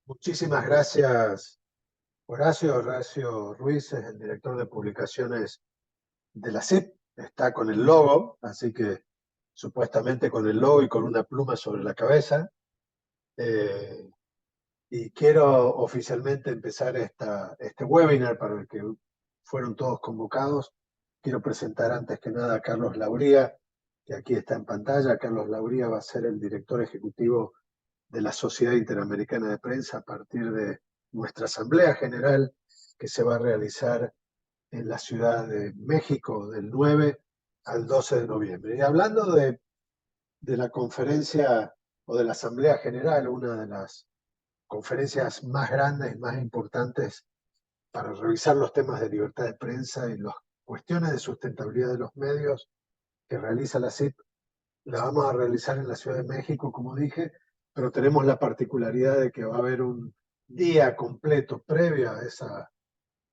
Muchísimas gracias, Horacio. Horacio Ruiz es el director de publicaciones de la CIP. Está con el logo, así que supuestamente con el logo y con una pluma sobre la cabeza. Eh, y quiero oficialmente empezar este webinar para el que fueron todos convocados. Quiero presentar antes que nada a Carlos Lauría, que aquí está en pantalla. Carlos Lauría va a ser el director ejecutivo de la Sociedad Interamericana de Prensa a partir de nuestra Asamblea General que se va a realizar en la Ciudad de México del 9 al 12 de noviembre. Y hablando de la conferencia o de la Asamblea General, una de las conferencias más grandes, más importantes para revisar los temas de libertad de prensa y las cuestiones de sustentabilidad de los medios que realiza la CIP, la vamos a realizar en la Ciudad de México, como dije, pero tenemos la particularidad de que va a haber un día completo previo a esa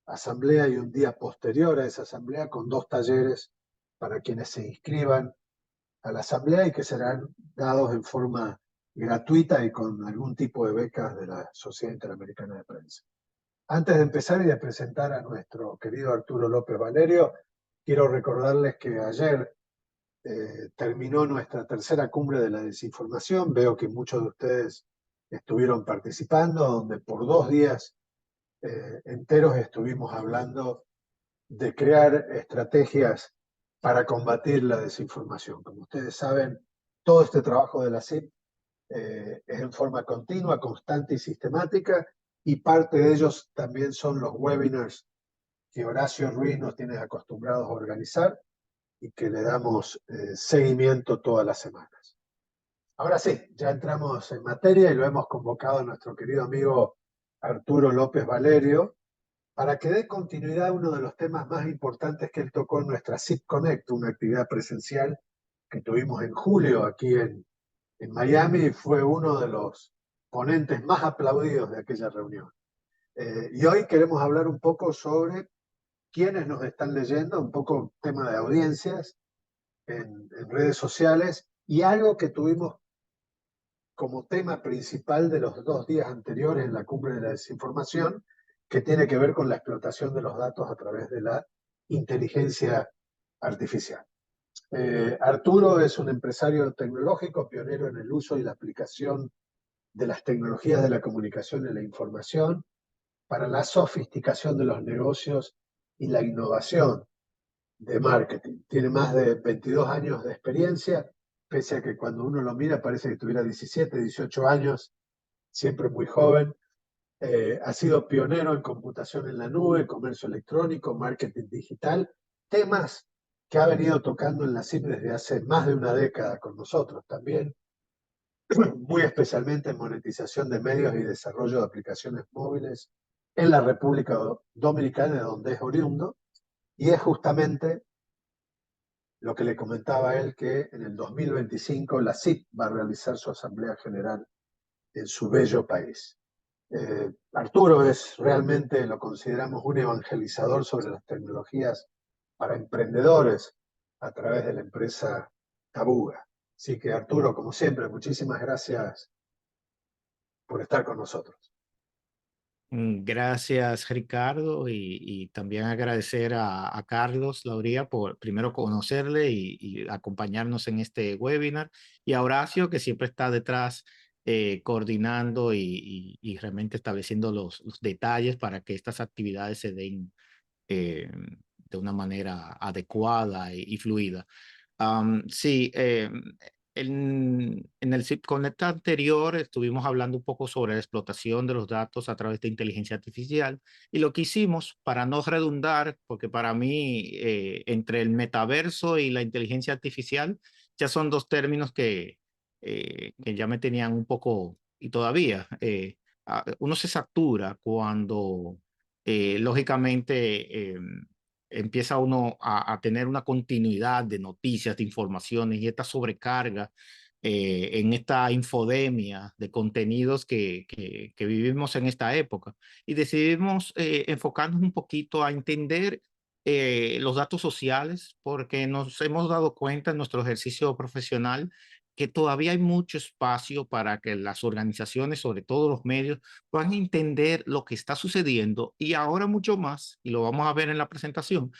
asamblea y un día posterior a esa asamblea con dos talleres para quienes se inscriban a la asamblea y que serán dados en forma gratuita y con algún tipo de becas de la Sociedad Interamericana de Prensa. Antes de empezar y de presentar a nuestro querido Arturo López Valerio, quiero recordarles que ayer terminó nuestra tercera cumbre de la desinformación. Veo que muchos de ustedes estuvieron participando, donde por 2 días enteros estuvimos hablando de crear estrategias para combatir la desinformación. Como ustedes saben, todo este trabajo de la CIP es en forma continua, constante y sistemática, y parte de ellos también son los webinars que Horacio Ruiz nos tiene acostumbrados a organizar y que le damos seguimiento todas las semanas. Ahora sí, ya entramos en materia y lo hemos convocado a nuestro querido amigo Arturo López Valerio para que dé continuidad a uno de los temas más importantes que él tocó en nuestra CIP Connect, una actividad presencial que tuvimos en julio aquí en Miami, y fue uno de los ponentes más aplaudidos de aquella reunión. Y hoy queremos hablar un poco sobre quiénes nos están leyendo, un poco tema de audiencias, en redes sociales y algo que tuvimos como tema principal de los 2 días anteriores en la cumbre de la desinformación, que tiene que ver con la explotación de los datos a través de la inteligencia artificial. Arturo es un empresario tecnológico, pionero en el uso y la aplicación de las tecnologías de la comunicación y la información para la sofisticación de los negocios y la innovación de marketing. Tiene más de 22 años de experiencia, pese a que cuando uno lo mira parece que tuviera 17, 18 años, siempre muy joven. Ha sido pionero en computación en la nube, comercio electrónico, marketing digital, temas que ha venido tocando en la CIP desde hace más de una década con nosotros también, muy especialmente en monetización de medios y desarrollo de aplicaciones móviles en la República Dominicana, de donde es oriundo, y es justamente lo que le comentaba a él, que en el 2025 la CIP va a realizar su Asamblea General en su bello país. Arturo es realmente, lo consideramos un evangelizador sobre las tecnologías para emprendedores a través de la empresa Tabuga. Así que Arturo, como siempre, muchísimas gracias por estar con nosotros. Gracias, Ricardo, y también agradecer a Carlos Lauría por primero conocerle y acompañarnos en este webinar, y a Horacio, que siempre está detrás coordinando y realmente estableciendo los detalles para que estas actividades se den de una manera adecuada y fluida. Sí, en el Connect anterior estuvimos hablando un poco sobre la explotación de los datos a través de inteligencia artificial, y lo que hicimos, para no redundar, porque para mí entre el metaverso y la inteligencia artificial ya son dos términos que ya me tenían un poco, y todavía uno se satura cuando lógicamente empieza uno a tener una continuidad de noticias, de informaciones, y esta sobrecarga en esta infodemia de contenidos que vivimos en esta época. Y decidimos enfocarnos un poquito a entender los datos sociales, porque nos hemos dado cuenta en nuestro ejercicio profesional que todavía hay mucho espacio para que las organizaciones, sobre todo los medios, puedan entender lo que está sucediendo y ahora mucho más, y lo vamos a ver en la presentación,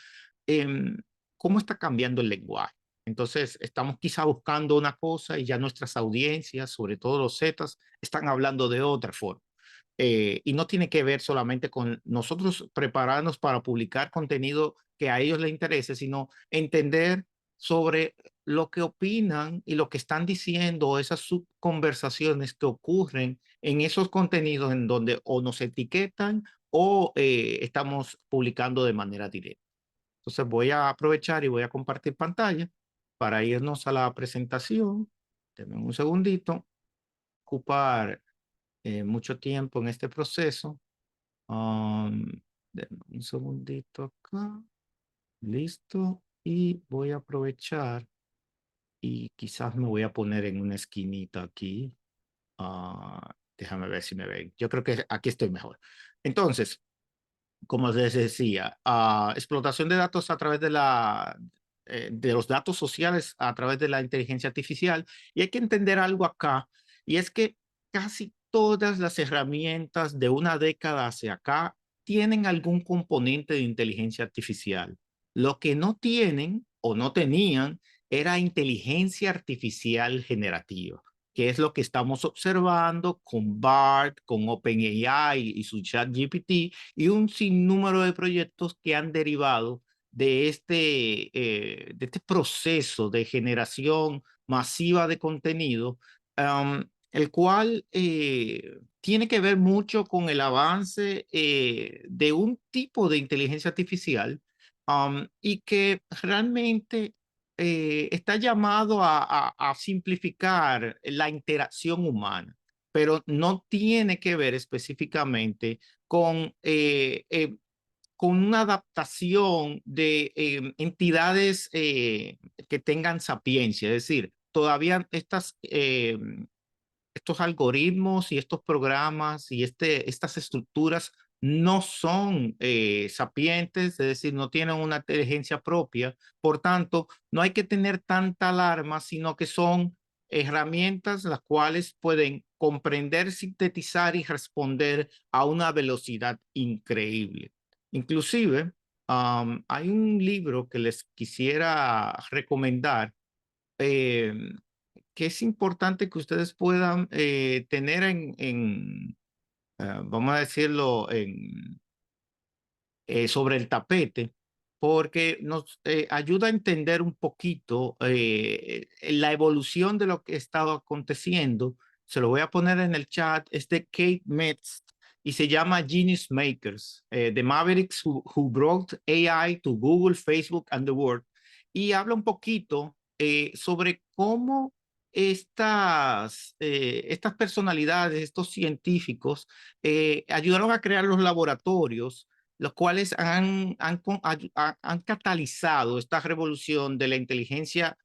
em, cómo está cambiando el lenguaje. Entonces, estamos quizá buscando una cosa y ya nuestras audiencias, sobre todo los Zetas, están hablando de otra forma. Y no tiene que ver solamente con nosotros prepararnos para publicar contenido que a ellos les interese, sino entender sobre lo que opinan y lo que están diciendo, esas subconversaciones que ocurren en esos contenidos en donde o nos etiquetan o estamos publicando de manera directa. Entonces voy a aprovechar y voy a compartir pantalla para irnos a la presentación. Denme un segundito. Ocupar mucho tiempo en este proceso. Um, Denme un segundito acá. Listo. Y voy a aprovechar y quizás me voy a poner en una esquinita aquí. Déjame ver si me ven. Yo creo que aquí estoy mejor. Entonces, como les decía, explotación de datos a través de los datos sociales a través de la inteligencia artificial. Y hay que entender algo acá, y es que casi todas las herramientas de una década hacia acá tienen algún componente de inteligencia artificial. Lo que no tienen o no tenían era inteligencia artificial generativa, que es lo que estamos observando con BART, con OpenAI y su ChatGPT, y un sinnúmero de proyectos que han derivado de este proceso de generación masiva de contenido, el cual tiene que ver mucho con el avance de un tipo de inteligencia artificial, y que realmente está llamado a simplificar la interacción humana, pero no tiene que ver específicamente con, con una adaptación de entidades que tengan sapiencia. Es decir, todavía estos algoritmos y estos programas y estas estructuras no son sapientes, es decir, no tienen una inteligencia propia. Por tanto, no hay que tener tanta alarma, sino que son herramientas las cuales pueden comprender, sintetizar y responder a una velocidad increíble. Inclusive, hay un libro que les quisiera recomendar, eh, que es importante que ustedes puedan tener vamos a decirlo, sobre el tapete, porque nos ayuda a entender un poquito la evolución de lo que ha estado aconteciendo. Se lo voy a poner en el chat. Es de Kate Metz y se llama Genius Makers, The Mavericks who Brought AI to Google, Facebook and the World. Y habla un poquito sobre cómo estas personalidades, estos científicos, ayudaron a crear los laboratorios, los cuales han catalizado esta revolución de la inteligencia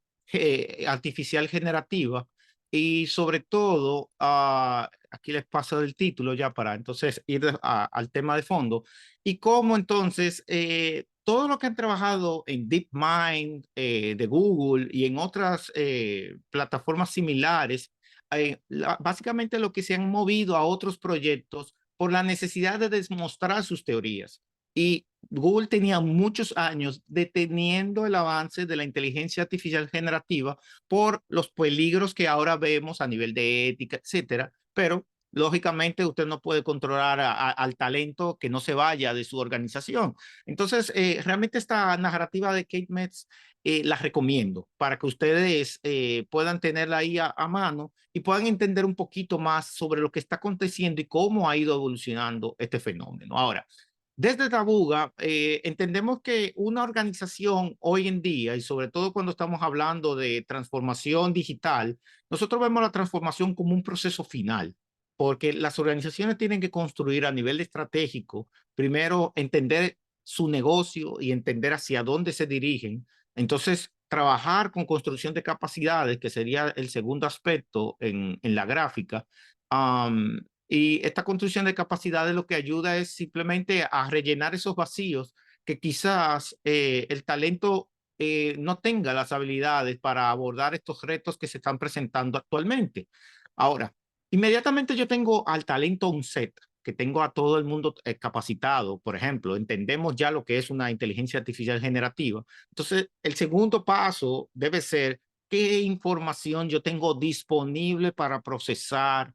artificial generativa y sobre todo, aquí les paso el título ya para entonces ir al tema de fondo, y cómo entonces todo lo que han trabajado en DeepMind de Google y en otras plataformas similares, básicamente lo que se han movido a otros proyectos por la necesidad de demostrar sus teorías. Y Google tenía muchos años deteniendo el avance de la inteligencia artificial generativa por los peligros que ahora vemos a nivel de ética, etcétera. Pero lógicamente usted no puede controlar al talento que no se vaya de su organización. Entonces, realmente esta narrativa de Kate Metz la recomiendo para que ustedes puedan tenerla ahí a mano y puedan entender un poquito más sobre lo que está aconteciendo y cómo ha ido evolucionando este fenómeno. Ahora, desde Tabuga, entendemos que una organización hoy en día, y sobre todo cuando estamos hablando de transformación digital, nosotros vemos la transformación como un proceso final, porque las organizaciones tienen que construir a nivel estratégico, primero entender su negocio y entender hacia dónde se dirigen. Entonces, trabajar con construcción de capacidades, que sería el segundo aspecto en la gráfica. Y esta construcción de capacidades lo que ayuda es simplemente a rellenar esos vacíos que quizás el talento no tenga las habilidades para abordar estos retos que se están presentando actualmente. Ahora, inmediatamente yo tengo al talento un set, que tengo a todo el mundo capacitado, por ejemplo, entendemos ya lo que es una inteligencia artificial generativa. Entonces, el segundo paso debe ser qué información yo tengo disponible para procesar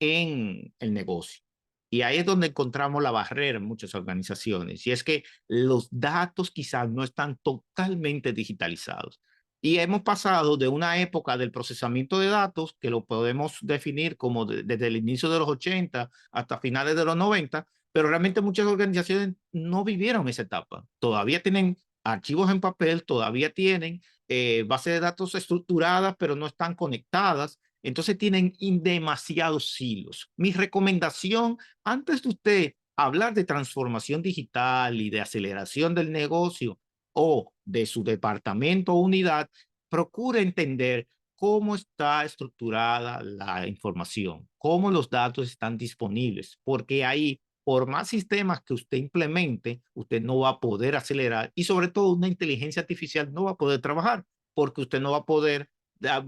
en el negocio. Y ahí es donde encontramos la barrera en muchas organizaciones. Y es que los datos quizás no están totalmente digitalizados. Y hemos pasado de una época del procesamiento de datos, que lo podemos definir como desde el inicio de los 80 hasta finales de los 90, pero realmente muchas organizaciones no vivieron esa etapa. Todavía tienen archivos en papel, todavía tienen bases de datos estructuradas, pero no están conectadas. Entonces tienen demasiados silos. Mi recomendación, antes de usted hablar de transformación digital y de aceleración del negocio o de su departamento o unidad, procure entender cómo está estructurada la información, cómo los datos están disponibles, porque ahí, por más sistemas que usted implemente, usted no va a poder acelerar y sobre todo una inteligencia artificial no va a poder trabajar porque usted no va a poder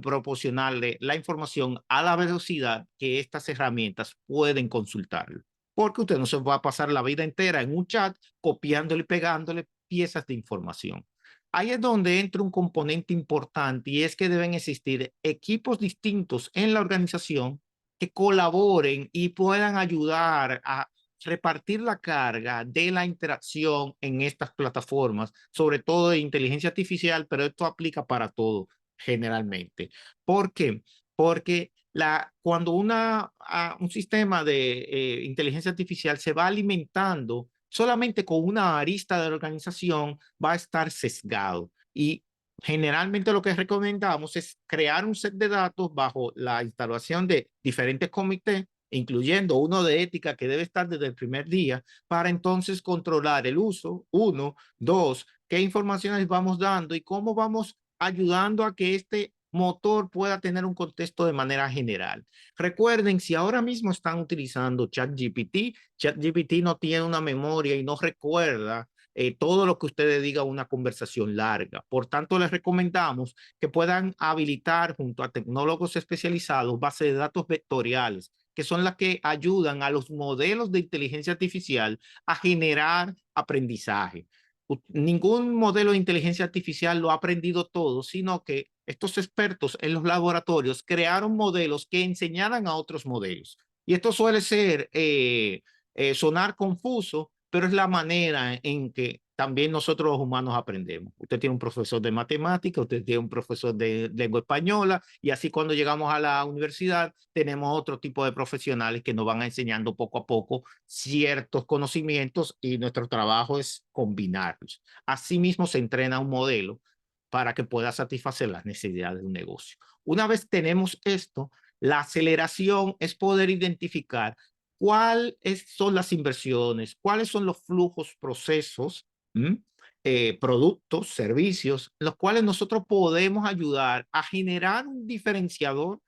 proporcionarle la información a la velocidad que estas herramientas pueden consultarlo. Porque usted no se va a pasar la vida entera en un chat copiándole y pegándole piezas de información. Ahí es donde entra un componente importante y es que deben existir equipos distintos en la organización que colaboren y puedan ayudar a repartir la carga de la interacción en estas plataformas, sobre todo de inteligencia artificial, pero esto aplica para todo generalmente. ¿Por qué? Porque cuando un sistema de inteligencia artificial se va alimentando solamente con una arista de la organización, va a estar sesgado. Y generalmente lo que recomendamos es crear un set de datos bajo la instalación de diferentes comités, incluyendo uno de ética que debe estar desde el primer día, para entonces controlar el uso, uno, dos, qué informaciones vamos dando y cómo vamos ayudando a que este motor pueda tener un contexto de manera general. Recuerden, si ahora mismo están utilizando ChatGPT, ChatGPT no tiene una memoria y no recuerda todo lo que ustedes digan una conversación larga. Por tanto, les recomendamos que puedan habilitar junto a tecnólogos especializados bases de datos vectoriales, que son las que ayudan a los modelos de inteligencia artificial a generar aprendizaje. Ningún modelo de inteligencia artificial lo ha aprendido todo, sino que estos expertos en los laboratorios crearon modelos que enseñaran a otros modelos. Y esto suele ser, sonar confuso, pero es la manera en que también nosotros los humanos aprendemos. Usted tiene un profesor de matemática, usted tiene un profesor de lengua española, y así cuando llegamos a la universidad tenemos otro tipo de profesionales que nos van enseñando poco a poco ciertos conocimientos y nuestro trabajo es combinarlos. Asimismo se entrena un modelo para que pueda satisfacer las necesidades de un negocio. Una vez tenemos esto, la aceleración es poder identificar cuáles son las inversiones, cuáles son los flujos, procesos, productos, servicios, los cuales nosotros podemos ayudar a generar un diferenciador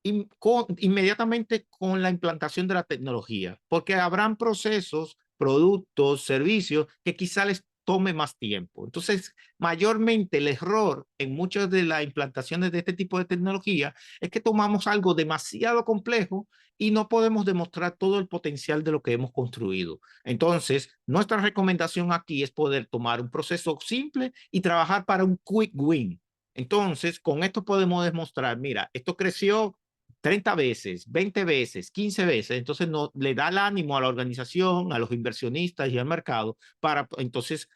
inmediatamente con la implantación de la tecnología, porque habrán procesos, productos, servicios que quizá les tome más tiempo. Entonces, mayormente el error en muchas de las implantaciones de este tipo de tecnología es que tomamos algo demasiado complejo y no podemos demostrar todo el potencial de lo que hemos construido. Entonces, nuestra recomendación aquí es poder tomar un proceso simple y trabajar para un quick win. Entonces, con esto podemos demostrar, mira, esto creció 30 veces, 20 veces, 15 veces, entonces no, le da el ánimo a la organización, a los inversionistas y al mercado para entonces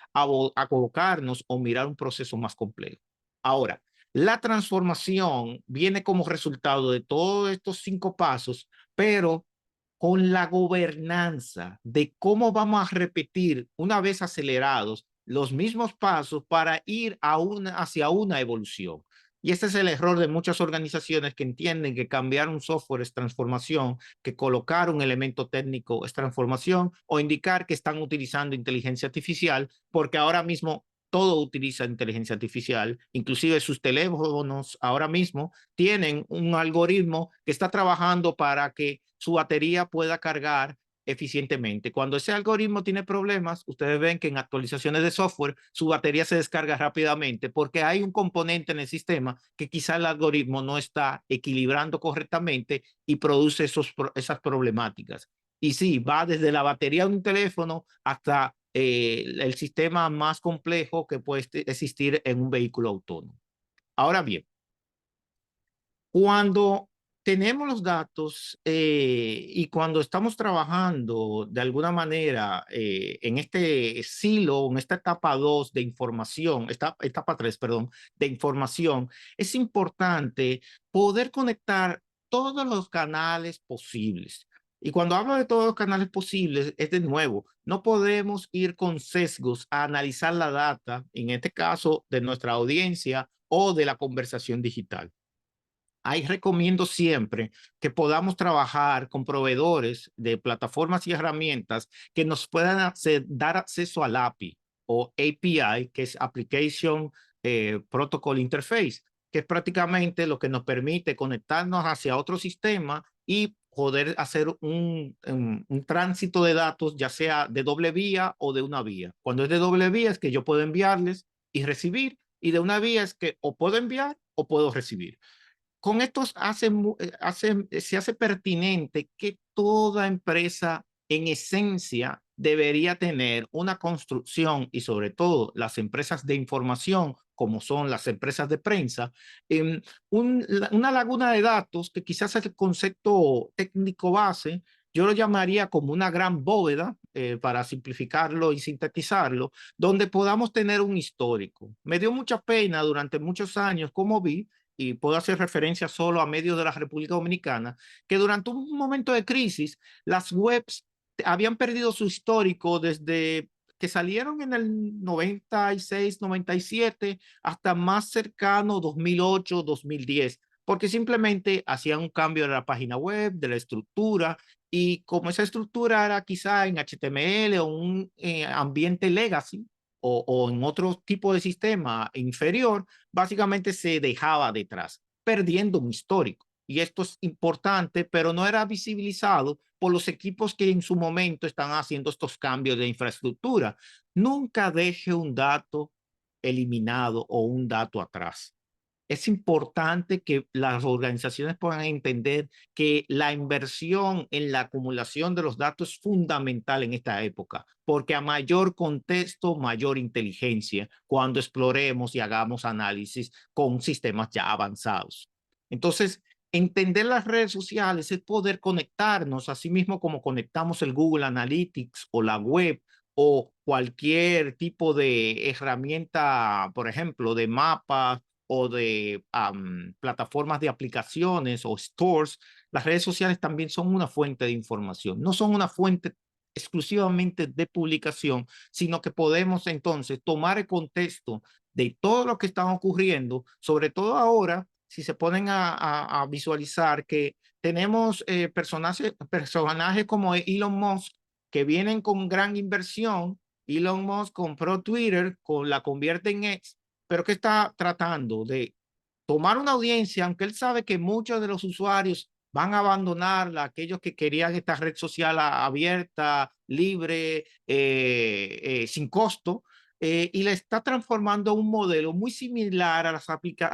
colocarnos o mirar un proceso más complejo. Ahora, la transformación viene como resultado de todos estos 5 pasos, pero con la gobernanza de cómo vamos a repetir una vez acelerados los mismos pasos para ir hacia una evolución. Y este es el error de muchas organizaciones que entienden que cambiar un software es transformación, que colocar un elemento técnico es transformación o indicar que están utilizando inteligencia artificial, porque ahora mismo todo utiliza inteligencia artificial, inclusive sus teléfonos ahora mismo tienen un algoritmo que está trabajando para que su batería pueda cargar eficientemente. Cuando ese algoritmo tiene problemas, ustedes ven que en actualizaciones de software su batería se descarga rápidamente porque hay un componente en el sistema que quizá el algoritmo no está equilibrando correctamente y produce esas problemáticas. Y sí, va desde la batería de un teléfono hasta el sistema más complejo que puede existir en un vehículo autónomo. Ahora bien, cuando tenemos los datos y cuando estamos trabajando de alguna manera en este silo, en esta etapa 2 de información, etapa 3, perdón, de información, es importante poder conectar todos los canales posibles. Y cuando hablo de todos los canales posibles, es de nuevo, no podemos ir con sesgos a analizar la data, en este caso de nuestra audiencia o de la conversación digital. Ahí recomiendo siempre que podamos trabajar con proveedores de plataformas y herramientas que nos puedan dar acceso al API o API, que es Application Protocol Interface, que es prácticamente lo que nos permite conectarnos hacia otro sistema y poder hacer un tránsito de datos, ya sea de doble vía o de una vía. Cuando es de doble vía es que yo puedo enviarles y recibir, y de una vía es que o puedo enviar o puedo recibir. Con esto se hace pertinente que toda empresa en esencia debería tener una construcción y sobre todo las empresas de información, como son las empresas de prensa, una laguna de datos que quizás es el concepto técnico base, yo lo llamaría como una gran bóveda, para simplificarlo y sintetizarlo, donde podamos tener un histórico. Me dio mucha pena durante muchos años como vi, y puedo hacer referencia solo a medios de la República Dominicana, que durante un momento de crisis, las webs habían perdido su histórico desde que salieron en el 96, 97, hasta más cercano 2008, 2010, porque simplemente hacían un cambio de la página web, de la estructura, y como esa estructura era quizá en HTML o un ambiente legacy, o en otro tipo de sistema inferior, básicamente se dejaba detrás, perdiendo un histórico. Y esto es importante, pero no era visibilizado por los equipos que en su momento están haciendo estos cambios de infraestructura. Nunca deje un dato eliminado o un dato atrás. Es importante que las organizaciones puedan entender que la inversión en la acumulación de los datos es fundamental en esta época, porque a mayor contexto, mayor inteligencia cuando exploremos y hagamos análisis con sistemas ya avanzados. Entonces, entender las redes sociales es poder conectarnos, así mismo como conectamos el Google Analytics o la web o cualquier tipo de herramienta, por ejemplo, de mapas o de plataformas de aplicaciones o stores. Las redes sociales también son una fuente de información, no son una fuente exclusivamente de publicación, sino que podemos entonces tomar el contexto de todo lo que está ocurriendo, sobre todo ahora, si se ponen a visualizar que tenemos personajes como Elon Musk que vienen con gran inversión. Elon Musk compró Twitter, la convierte en X, pero que está tratando de tomar una audiencia, aunque él sabe que muchos de los usuarios van a abandonarla, aquellos que querían esta red social abierta, libre, sin costo, y le está transformando un modelo muy similar a las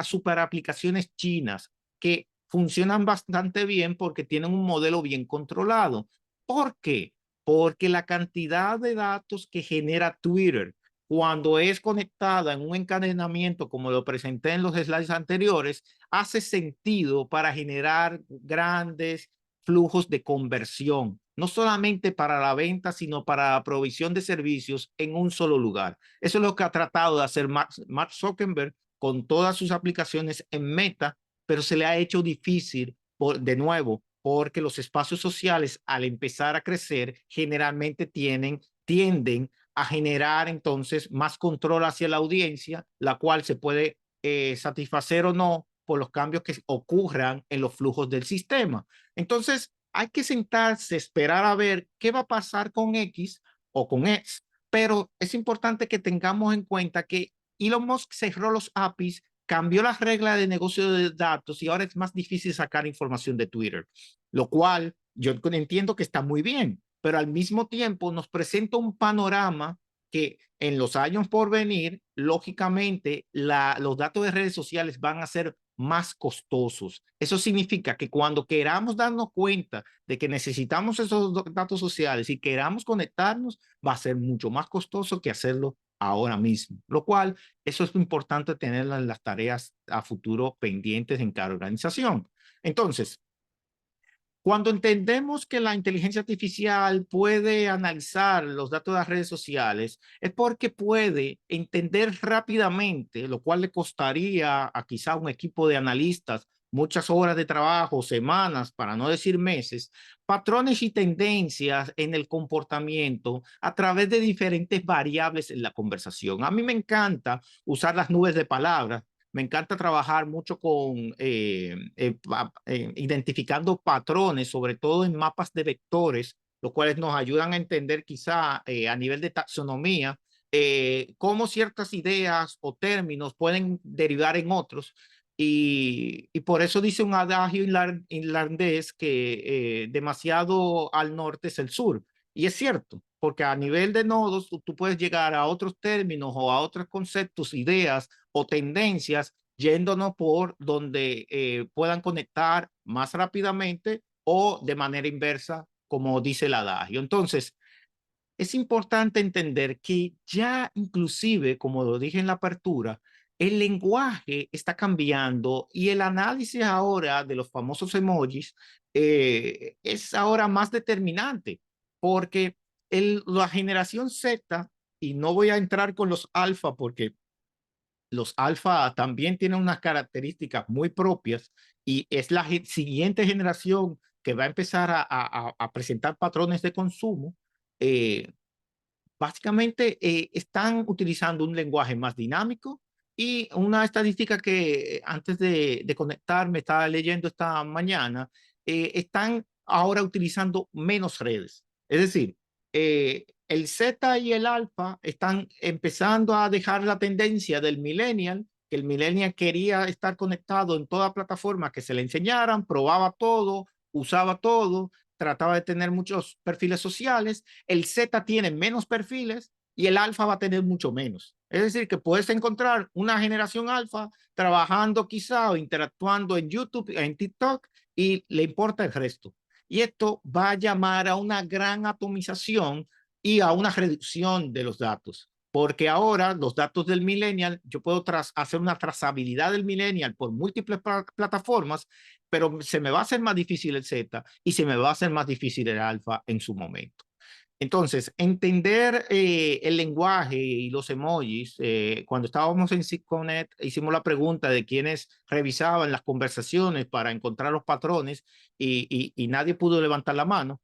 super aplicaciones chinas que funcionan bastante bien porque tienen un modelo bien controlado. ¿Por qué? Porque la cantidad de datos que genera Twitter cuando es conectada en un encadenamiento, como lo presenté en los slides anteriores, hace sentido para generar grandes flujos de conversión, no solamente para la venta, sino para la provisión de servicios en un solo lugar. Eso es lo que ha tratado de hacer Mark Zuckerberg con todas sus aplicaciones en Meta, pero se le ha hecho difícil, de nuevo, porque los espacios sociales, al empezar a crecer, generalmente tienden a generar entonces más control hacia la audiencia, la cual se puede satisfacer o no por los cambios que ocurran en los flujos del sistema. Entonces, hay que sentarse, esperar a ver qué va a pasar con X o con X, pero es importante que tengamos en cuenta que Elon Musk cerró los APIs, cambió las reglas de negocio de datos y ahora es más difícil sacar información de Twitter, lo cual yo entiendo que está muy bien, pero al mismo tiempo nos presenta un panorama que en los años por venir, lógicamente, los datos de redes sociales van a ser más costosos. Eso significa que cuando queramos darnos cuenta de que necesitamos esos datos sociales y queramos conectarnos, va a ser mucho más costoso que hacerlo ahora mismo, lo cual eso es importante tenerlo en las tareas a futuro pendientes en cada organización. Entonces, cuando entendemos que la inteligencia artificial puede analizar los datos de las redes sociales, es porque puede entender rápidamente, lo cual le costaría a quizá un equipo de analistas muchas horas de trabajo, semanas, para no decir meses, patrones y tendencias en el comportamiento a través de diferentes variables en la conversación. A mí me encanta usar las nubes de palabras. Me encanta trabajar mucho con identificando patrones, sobre todo en mapas de vectores, los cuales nos ayudan a entender quizá a nivel de taxonomía cómo ciertas ideas o términos pueden derivar en otros. Y por eso dice un adagio irlandés que demasiado al norte es el sur. Y es cierto, porque a nivel de nodos tú puedes llegar a otros términos o a otros conceptos, ideas o tendencias yéndonos por donde puedan conectar más rápidamente o de manera inversa, como dice el adagio. Entonces, es importante entender que ya inclusive, como lo dije en la apertura, el lenguaje está cambiando y el análisis ahora de los famosos emojis es ahora más determinante porque la generación Z, y no voy a entrar con los alfa porque los alfa también tienen unas características muy propias y es la siguiente generación que va a empezar a presentar patrones de consumo. Eh, Básicamente están utilizando un lenguaje más dinámico y una estadística que antes de conectarme estaba leyendo esta mañana, están ahora utilizando menos redes. Es decir, el Z y el alfa están empezando a dejar la tendencia del millennial, que el millennial quería estar conectado en toda plataforma que se le enseñaran, probaba todo, usaba todo, trataba de tener muchos perfiles sociales. El Z tiene menos perfiles y el alfa va a tener mucho menos. Es decir, que puedes encontrar una generación alfa trabajando quizá o interactuando en YouTube, en TikTok, y le importa el resto. Y esto va a llamar a una gran atomización y a una reducción de los datos. Porque ahora los datos del millennial, yo puedo hacer una trazabilidad del millennial por múltiples plataformas, pero se me va a hacer más difícil el Z y se me va a hacer más difícil el alfa en su momento. Entonces, entender el lenguaje y los emojis, cuando estábamos en SIGCONNET, hicimos la pregunta de quiénes revisaban las conversaciones para encontrar los patrones y nadie pudo levantar la mano.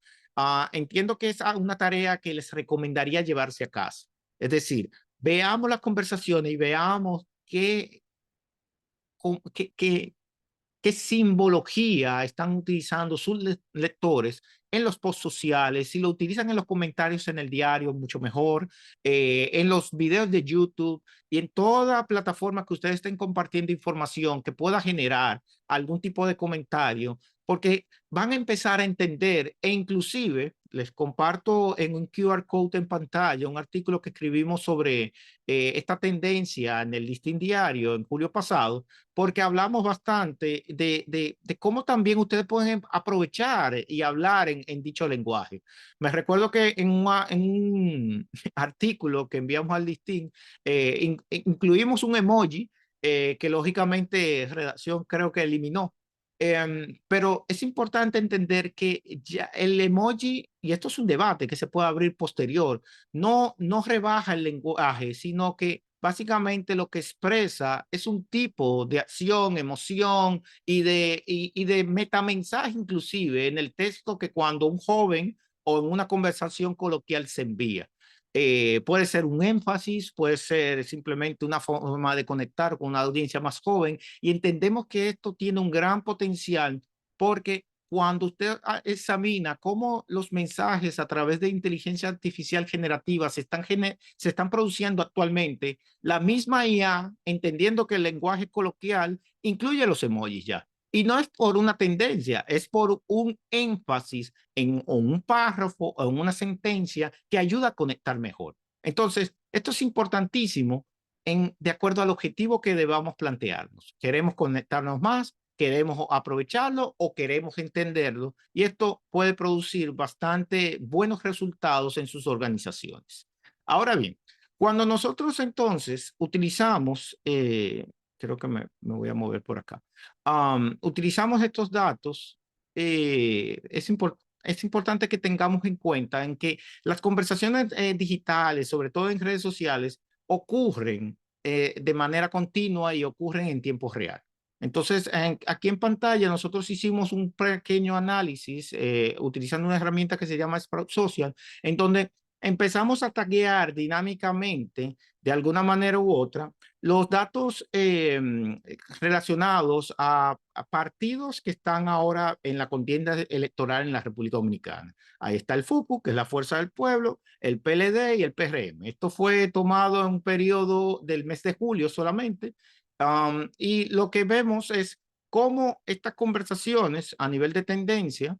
Entiendo que es una tarea que les recomendaría llevarse a casa. Es decir, veamos las conversaciones y veamos qué qué simbología están utilizando sus lectores en los posts sociales, si lo utilizan en los comentarios en el diario, mucho mejor, en los videos de YouTube y en toda plataforma que ustedes estén compartiendo información que pueda generar algún tipo de comentario, porque van a empezar a entender e inclusive les comparto en un QR code en pantalla un artículo que escribimos sobre esta tendencia en el Listín Diario en julio pasado, porque hablamos bastante de cómo también ustedes pueden aprovechar y hablar en dicho lenguaje. Me recuerdo que en un artículo que enviamos al listín, incluimos un emoji que lógicamente redacción creo que eliminó. Pero es importante entender que ya el emoji, y esto es un debate que se puede abrir posterior, no rebaja el lenguaje, sino que básicamente lo que expresa es un tipo de acción, emoción y de metamensaje inclusive en el texto que cuando un joven o en una conversación coloquial se envía. Puede ser un énfasis, puede ser simplemente una forma de conectar con una audiencia más joven y entendemos que esto tiene un gran potencial porque cuando usted examina cómo los mensajes a través de inteligencia artificial generativa se están produciendo actualmente, la misma IA, entendiendo que el lenguaje coloquial incluye los emojis ya. Y no es por una tendencia, es por un énfasis en un párrafo o en una sentencia que ayuda a conectar mejor. Entonces, esto es importantísimo de acuerdo al objetivo que debamos plantearnos. ¿Queremos conectarnos más? ¿Queremos aprovecharlo o queremos entenderlo? Y esto puede producir bastante buenos resultados en sus organizaciones. Ahora bien, cuando nosotros entonces utilizamos, creo que me voy a mover por acá, utilizamos estos datos, es importante que tengamos en cuenta en que las conversaciones digitales, sobre todo en redes sociales, ocurren de manera continua y ocurren en tiempo real. Entonces, aquí en pantalla nosotros hicimos un pequeño análisis utilizando una herramienta que se llama Sprout Social, en donde empezamos a taguear dinámicamente, de alguna manera u otra, los datos relacionados a partidos que están ahora en la contienda electoral en la República Dominicana. Ahí está el FUPU, que es la Fuerza del Pueblo, el PLD y el PRM. Esto fue tomado en un periodo del mes de julio solamente. Y lo que vemos es cómo estas conversaciones a nivel de tendencia,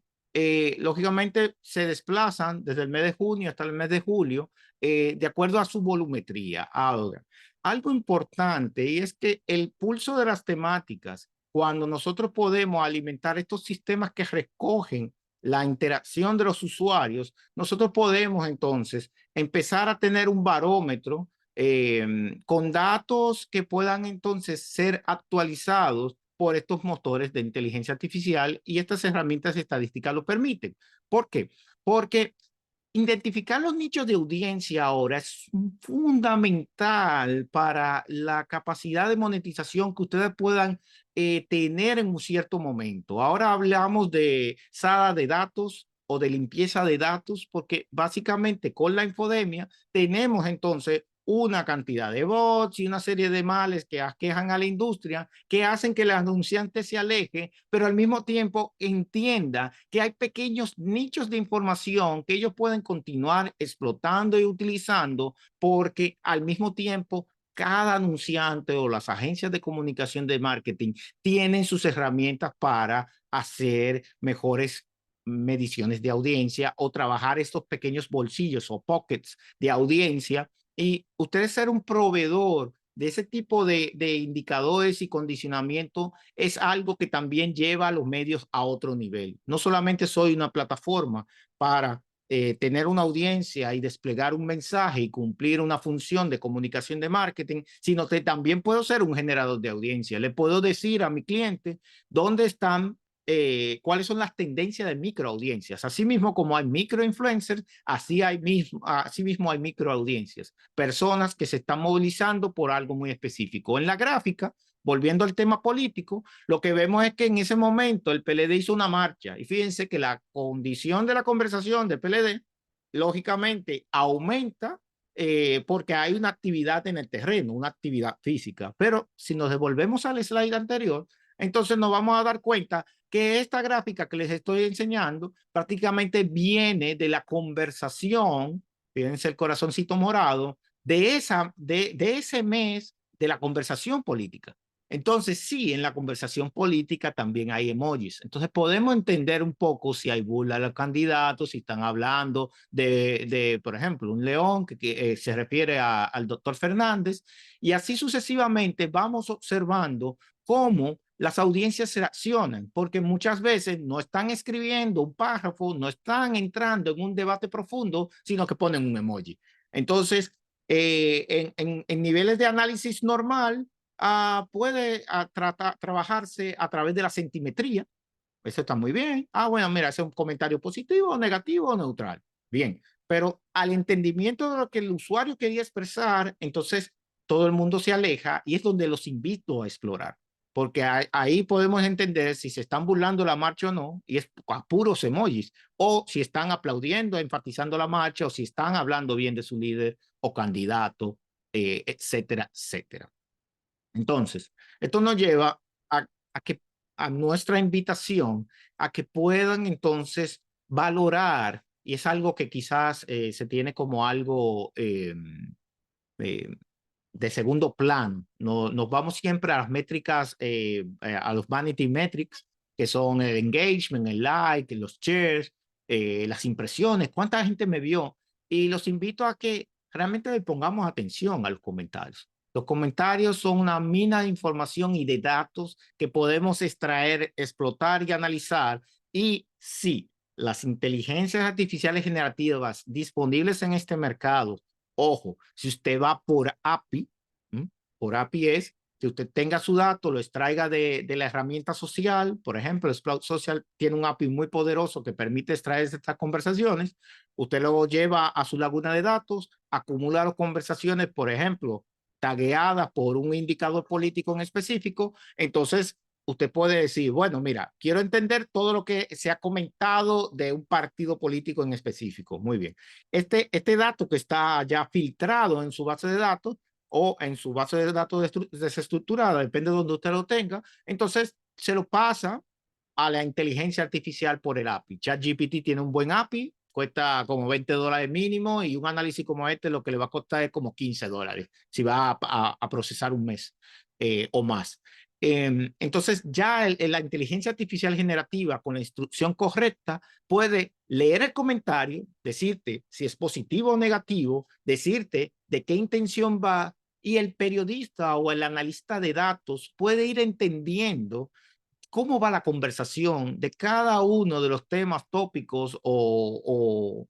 lógicamente se desplazan desde el mes de junio hasta el mes de julio, de acuerdo a su volumetría. Ahora, algo importante y es que el pulso de las temáticas, cuando nosotros podemos alimentar estos sistemas que recogen la interacción de los usuarios, nosotros podemos entonces empezar a tener un barómetro con datos que puedan entonces ser actualizados por estos motores de inteligencia artificial y estas herramientas estadísticas lo permiten. ¿Por qué? Porque identificar los nichos de audiencia ahora es fundamental para la capacidad de monetización que ustedes puedan tener en un cierto momento. Ahora hablamos de SADA de datos o de limpieza de datos, porque básicamente con la infodemia tenemos entonces una cantidad de bots y una serie de males que aquejan a la industria, que hacen que el anunciante se aleje, pero al mismo tiempo entienda que hay pequeños nichos de información que ellos pueden continuar explotando y utilizando, porque al mismo tiempo cada anunciante o las agencias de comunicación de marketing tienen sus herramientas para hacer mejores mediciones de audiencia o trabajar estos pequeños bolsillos o pockets de audiencia y ustedes ser un proveedor de ese tipo de indicadores y condicionamiento es algo que también lleva a los medios a otro nivel. No solamente soy una plataforma para tener una audiencia y desplegar un mensaje y cumplir una función de comunicación de marketing, sino que también puedo ser un generador de audiencia. Le puedo decir a mi cliente dónde están cuáles son las tendencias de microaudiencias. Asimismo, como hay microinfluencers, así mismo hay microaudiencias, personas que se están movilizando por algo muy específico. En la gráfica, volviendo al tema político, lo que vemos es que en ese momento el PLD hizo una marcha y fíjense que la condición de la conversación del PLD, lógicamente, aumenta porque hay una actividad en el terreno, una actividad física. Pero si nos devolvemos al slide anterior, entonces nos vamos a dar cuenta que esta gráfica que les estoy enseñando prácticamente viene de la conversación, fíjense el corazoncito morado, de ese mes de la conversación política. Entonces, sí, en la conversación política también hay emojis. Entonces, podemos entender un poco si hay burla a los candidatos, si están hablando por ejemplo, un león que se refiere al doctor Fernández, y así sucesivamente vamos observando cómo las audiencias se reaccionan, porque muchas veces no están escribiendo un párrafo, no están entrando en un debate profundo, sino que ponen un emoji. Entonces, en niveles de análisis normal, puede trabajarse a través de la centimetría. Eso está muy bien. Bueno, mira, ese es un comentario positivo, negativo o neutral. Bien, pero al entendimiento de lo que el usuario quería expresar, entonces todo el mundo se aleja y es donde los invito a explorar. Porque ahí podemos entender si se están burlando la marcha o no, y es a puros emojis, o si están aplaudiendo, enfatizando la marcha, o si están hablando bien de su líder o candidato, etcétera, etcétera. Entonces, esto nos lleva a, a que a nuestra invitación a que puedan entonces valorar, y es algo que quizás se tiene como algo eh, de segundo plano. No, nos vamos siempre a las métricas, a los vanity metrics, que son el engagement, el like, los shares, las impresiones, cuánta gente me vio. Y los invito a que realmente le pongamos atención a los comentarios. Los comentarios son una mina de información y de datos que podemos extraer, explotar y analizar. Y sí, las inteligencias artificiales generativas disponibles en este mercado, ojo, si usted va por API, ¿m? Por API es que usted tenga su dato, lo extraiga de la herramienta social. Por ejemplo, Sprout Social tiene un API muy poderoso que permite extraer estas conversaciones. Usted luego lleva a su laguna de datos, acumula las conversaciones, por ejemplo, tagueadas por un indicador político en específico. Entonces, usted puede decir, bueno, mira, quiero entender todo lo que se ha comentado de un partido político en específico. Muy bien. Este dato que está ya filtrado en su base de datos o en su base de datos desestructurada, depende de donde usted lo tenga, entonces se lo pasa a la inteligencia artificial por el API. ChatGPT tiene un buen API, cuesta como $20 mínimo, y un análisis como este lo que le va a costar es como $15 si va a procesar un mes o más. Entonces ya la inteligencia artificial generativa con la instrucción correcta puede leer el comentario, decirte si es positivo o negativo, decirte de qué intención va, y el periodista o el analista de datos puede ir entendiendo cómo va la conversación de cada uno de los temas tópicos o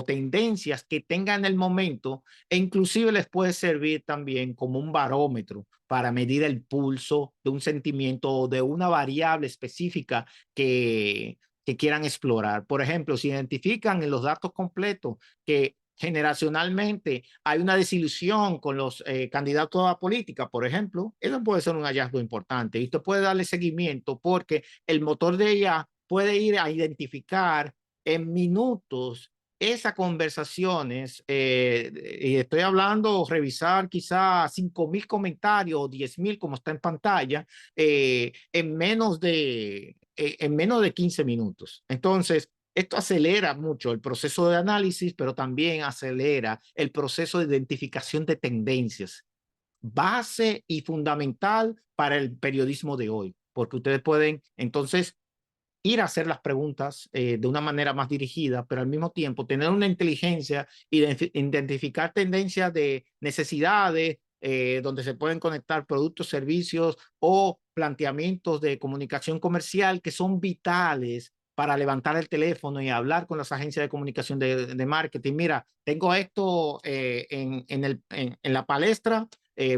tendencias que tengan en el momento, e inclusive les puede servir también como un barómetro para medir el pulso de un sentimiento o de una variable específica que quieran explorar. Por ejemplo, si identifican en los datos completos que generacionalmente hay una desilusión con los candidatos a política, por ejemplo, eso puede ser un hallazgo importante y usted puede darle seguimiento porque el motor de ella puede ir a identificar en minutos esas conversaciones, y estoy hablando, revisar quizás 5,000 comentarios o 10,000 como está en pantalla, en menos de 15 minutos. Entonces, esto acelera mucho el proceso de análisis, pero también acelera el proceso de identificación de tendencias, base y fundamental para el periodismo de hoy, porque ustedes pueden entonces ir a hacer las preguntas de una manera más dirigida, pero al mismo tiempo tener una inteligencia, identificar tendencias de necesidades, donde se pueden conectar productos, servicios o planteamientos de comunicación comercial que son vitales para levantar el teléfono y hablar con las agencias de comunicación de marketing. Mira, tengo esto en la palestra,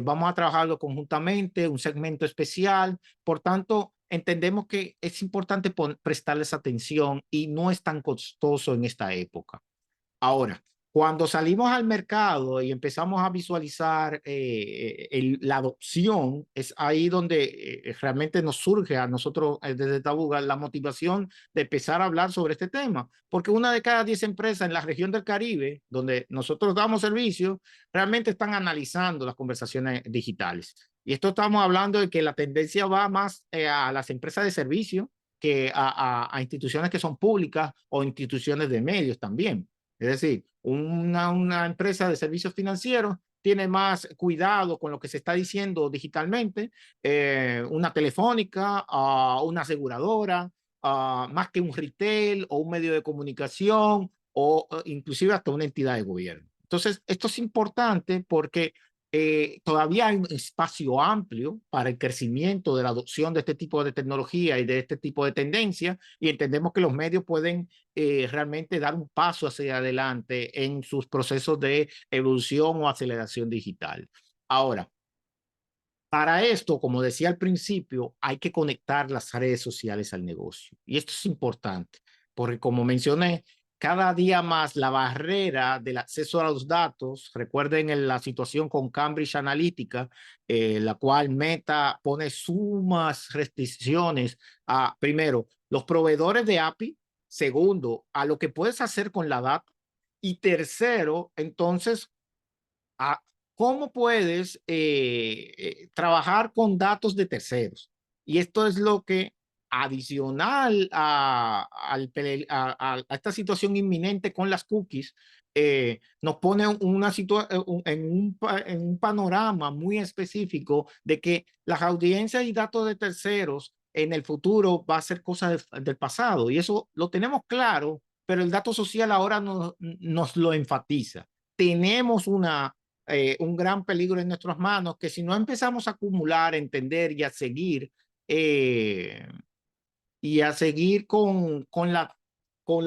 vamos a trabajarlo conjuntamente, un segmento especial. Por tanto, entendemos que es importante prestarles atención y no es tan costoso en esta época. Ahora, cuando salimos al mercado y empezamos a visualizar la adopción, es ahí donde realmente nos surge a nosotros desde Tabuga la motivación de empezar a hablar sobre este tema, porque una de cada 10 empresas en la región del Caribe, donde nosotros damos servicio, realmente están analizando las conversaciones digitales. Y esto estamos hablando de que la tendencia va más a las empresas de servicio que a instituciones que son públicas o instituciones de medios también. Es decir, una empresa de servicios financieros tiene más cuidado con lo que se está diciendo digitalmente, una telefónica, una aseguradora, más que un retail o un medio de comunicación o inclusive hasta una entidad de gobierno. Entonces, esto es importante porque todavía hay un espacio amplio para el crecimiento de la adopción de este tipo de tecnología y de este tipo de tendencia, y entendemos que los medios pueden realmente dar un paso hacia adelante en sus procesos de evolución o aceleración digital. Ahora, para esto, como decía al principio, hay que conectar las redes sociales al negocio. Y esto es importante, porque como mencioné, cada día más la barrera del acceso a los datos, recuerden la situación con Cambridge Analytica, la cual Meta pone sumas restricciones a, primero, los proveedores de API, segundo, a lo que puedes hacer con la data, y tercero, entonces, a cómo puedes trabajar con datos de terceros. Y esto es lo que adicional a esta situación inminente con las cookies, nos pone en un panorama muy específico de que las audiencias y datos de terceros en el futuro va a ser cosa del pasado. Y eso lo tenemos claro, pero el dato social ahora nos lo enfatiza. Tenemos un gran peligro en nuestras manos que si no empezamos a acumular, a entender eh, y a seguir con la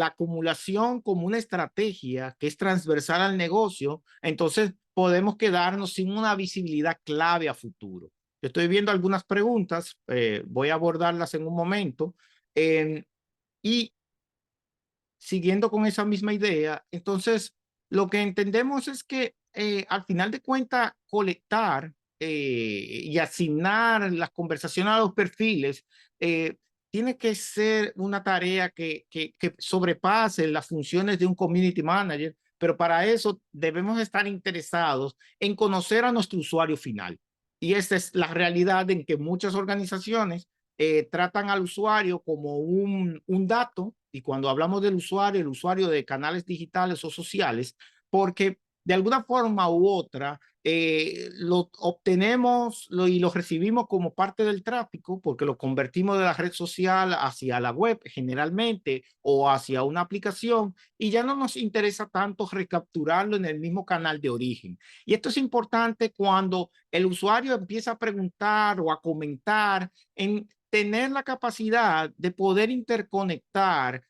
acumulación como una estrategia que es transversal al negocio, entonces podemos quedarnos sin una visibilidad clave a futuro. Yo estoy viendo algunas preguntas, voy a abordarlas en un momento, y siguiendo con esa misma idea, entonces lo que entendemos es que al final de cuentas colectar y asignar las conversaciones a los perfiles eh, tiene que ser una tarea que sobrepase las funciones de un community manager, pero para eso debemos estar interesados en conocer a nuestro usuario final. Y esa es la realidad en que muchas organizaciones tratan al usuario como un dato, y cuando hablamos del usuario, el usuario de canales digitales o sociales, porque de alguna forma u otra lo obtenemos y lo recibimos como parte del tráfico, porque lo convertimos de la red social hacia la web generalmente o hacia una aplicación, y ya no nos interesa tanto recapturarlo en el mismo canal de origen. Y esto es importante cuando el usuario empieza a preguntar o a comentar, en tener la capacidad de poder interconectar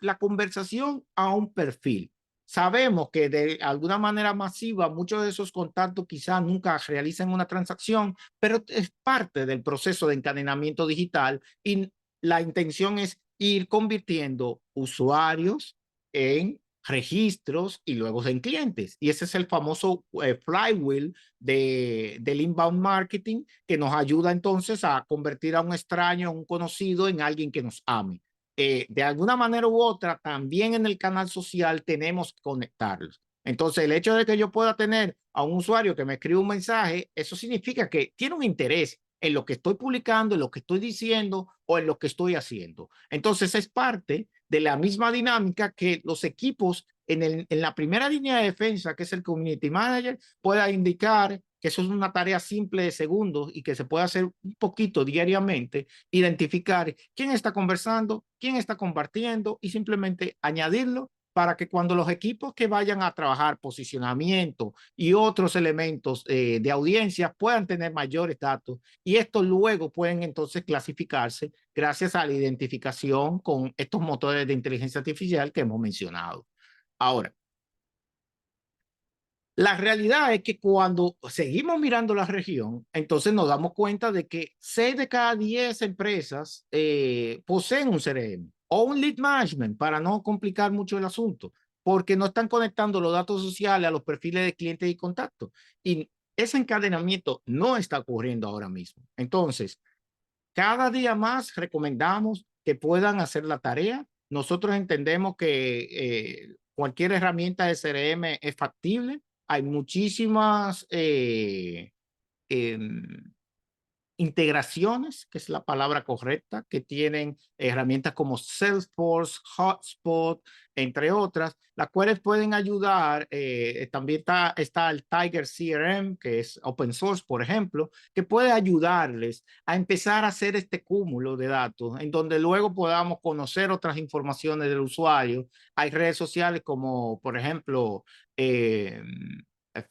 la conversación a un perfil. Sabemos que de alguna manera masiva muchos de esos contactos quizás nunca realicen una transacción, pero es parte del proceso de encadenamiento digital y la intención es ir convirtiendo usuarios en registros y luego en clientes. Y ese es el famoso flywheel del inbound marketing, que nos ayuda entonces a convertir a un extraño, a un conocido, en alguien que nos ame. De alguna manera u otra, también en el canal social tenemos que conectarlos. Entonces, el hecho de que yo pueda tener a un usuario que me escribe un mensaje, eso significa que tiene un interés en lo que estoy publicando, en lo que estoy diciendo o en lo que estoy haciendo. Entonces, es parte de la misma dinámica que los equipos en la primera línea de defensa, que es el community manager, pueda indicar que eso es una tarea simple de segundos y que se puede hacer un poquito diariamente, identificar quién está conversando, quién está compartiendo y simplemente añadirlo para que cuando los equipos que vayan a trabajar posicionamiento y otros elementos de audiencia puedan tener mayores datos, y estos luego pueden entonces clasificarse gracias a la identificación con estos motores de inteligencia artificial que hemos mencionado. Ahora, la realidad es que cuando seguimos mirando la región, entonces nos damos cuenta de que 6 de cada 10 empresas poseen un CRM o un lead management, para no complicar mucho el asunto, porque no están conectando los datos sociales a los perfiles de clientes y contactos. Y ese encadenamiento no está ocurriendo ahora mismo. Entonces, cada día más recomendamos que puedan hacer la tarea. Nosotros entendemos que cualquier herramienta de CRM es factible. Hay muchísimas em, integraciones, que es la palabra correcta, que tienen herramientas como Salesforce, Hotspot, entre otras, las cuales pueden ayudar. También está el Tiger CRM, que es open source, por ejemplo, que puede ayudarles a empezar a hacer este cúmulo de datos, en donde luego podamos conocer otras informaciones del usuario. Hay redes sociales como, por ejemplo, eh,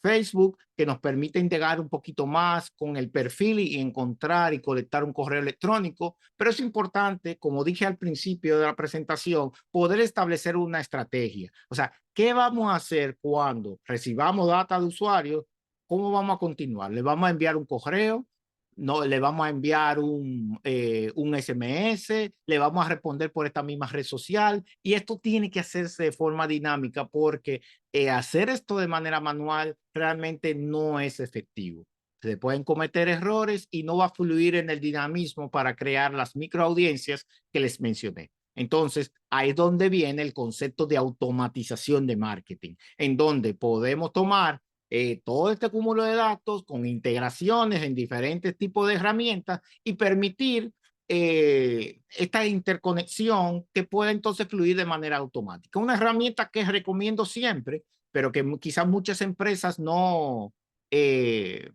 Facebook, que nos permite integrar un poquito más con el perfil y encontrar y colectar un correo electrónico, pero es importante, como dije al principio de la presentación, poder establecer una estrategia. O sea, ¿qué vamos a hacer cuando recibamos data de usuarios? ¿Cómo vamos a continuar? ¿Le vamos a enviar un correo? No, le vamos a enviar un SMS, le vamos a responder por esta misma red social, y esto tiene que hacerse de forma dinámica, porque hacer esto de manera manual realmente no es efectivo. Se pueden cometer errores y no va a fluir en el dinamismo para crear las microaudiencias que les mencioné. Entonces, ahí es donde viene el concepto de automatización de marketing, en donde podemos tomar todo este cúmulo de datos con integraciones en diferentes tipos de herramientas y permitir esta interconexión que puede entonces fluir de manera automática. Una herramienta que recomiendo siempre, pero que quizás muchas empresas eh,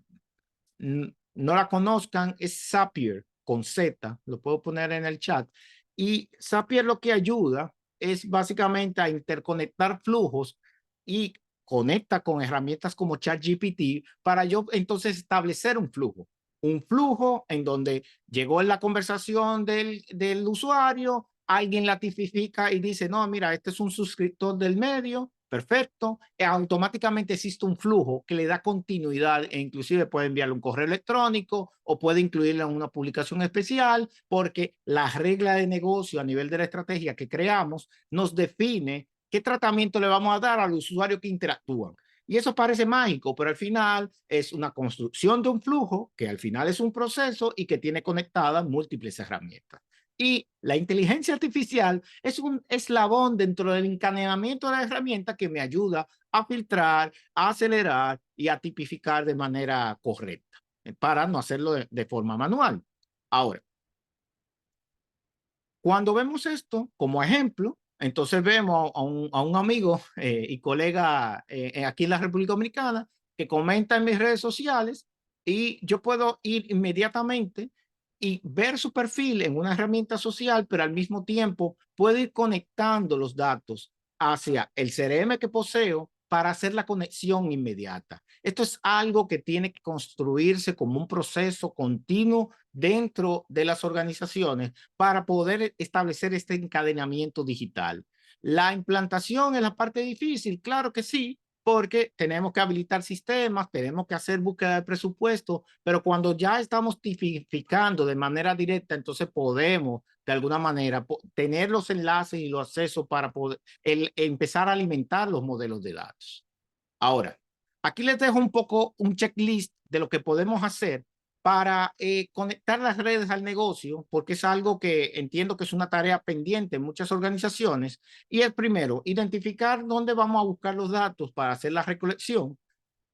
no la conozcan, es Zapier con Z, lo puedo poner en el chat. Y Zapier lo que ayuda es básicamente a interconectar flujos y conecta con herramientas como ChatGPT para yo entonces establecer un flujo en donde llegó en la conversación del usuario, alguien la tipifica y dice, no, mira, este es un suscriptor del medio, perfecto, automáticamente existe un flujo que le da continuidad e inclusive puede enviarle un correo electrónico o puede incluirle en una publicación especial porque la regla de negocio a nivel de la estrategia que creamos nos define qué tratamiento le vamos a dar a los usuarios que interactúan. Y eso parece mágico, pero al final es una construcción de un flujo que al final es un proceso y que tiene conectadas múltiples herramientas. Y la inteligencia artificial es un eslabón dentro del encadenamiento de la herramienta que me ayuda a filtrar, a acelerar y a tipificar de manera correcta para no hacerlo de forma manual. Ahora, cuando vemos esto como ejemplo, entonces vemos a un amigo y colega aquí en la República Dominicana que comenta en mis redes sociales y yo puedo ir inmediatamente y ver su perfil en una herramienta social, pero al mismo tiempo puedo ir conectando los datos hacia el CRM que poseo para hacer la conexión inmediata. Esto es algo que tiene que construirse como un proceso continuo dentro de las organizaciones para poder establecer este encadenamiento digital. La implantación es la parte difícil, claro que sí, porque tenemos que habilitar sistemas, tenemos que hacer búsqueda de presupuesto, pero cuando ya estamos tipificando de manera directa, entonces podemos de alguna manera tener los enlaces y los accesos para poder empezar a alimentar los modelos de datos. Ahora, aquí les dejo un poco un checklist de lo que podemos hacer para conectar las redes al negocio, porque es algo que entiendo que es una tarea pendiente en muchas organizaciones. Y el primero, identificar dónde vamos a buscar los datos para hacer la recolección.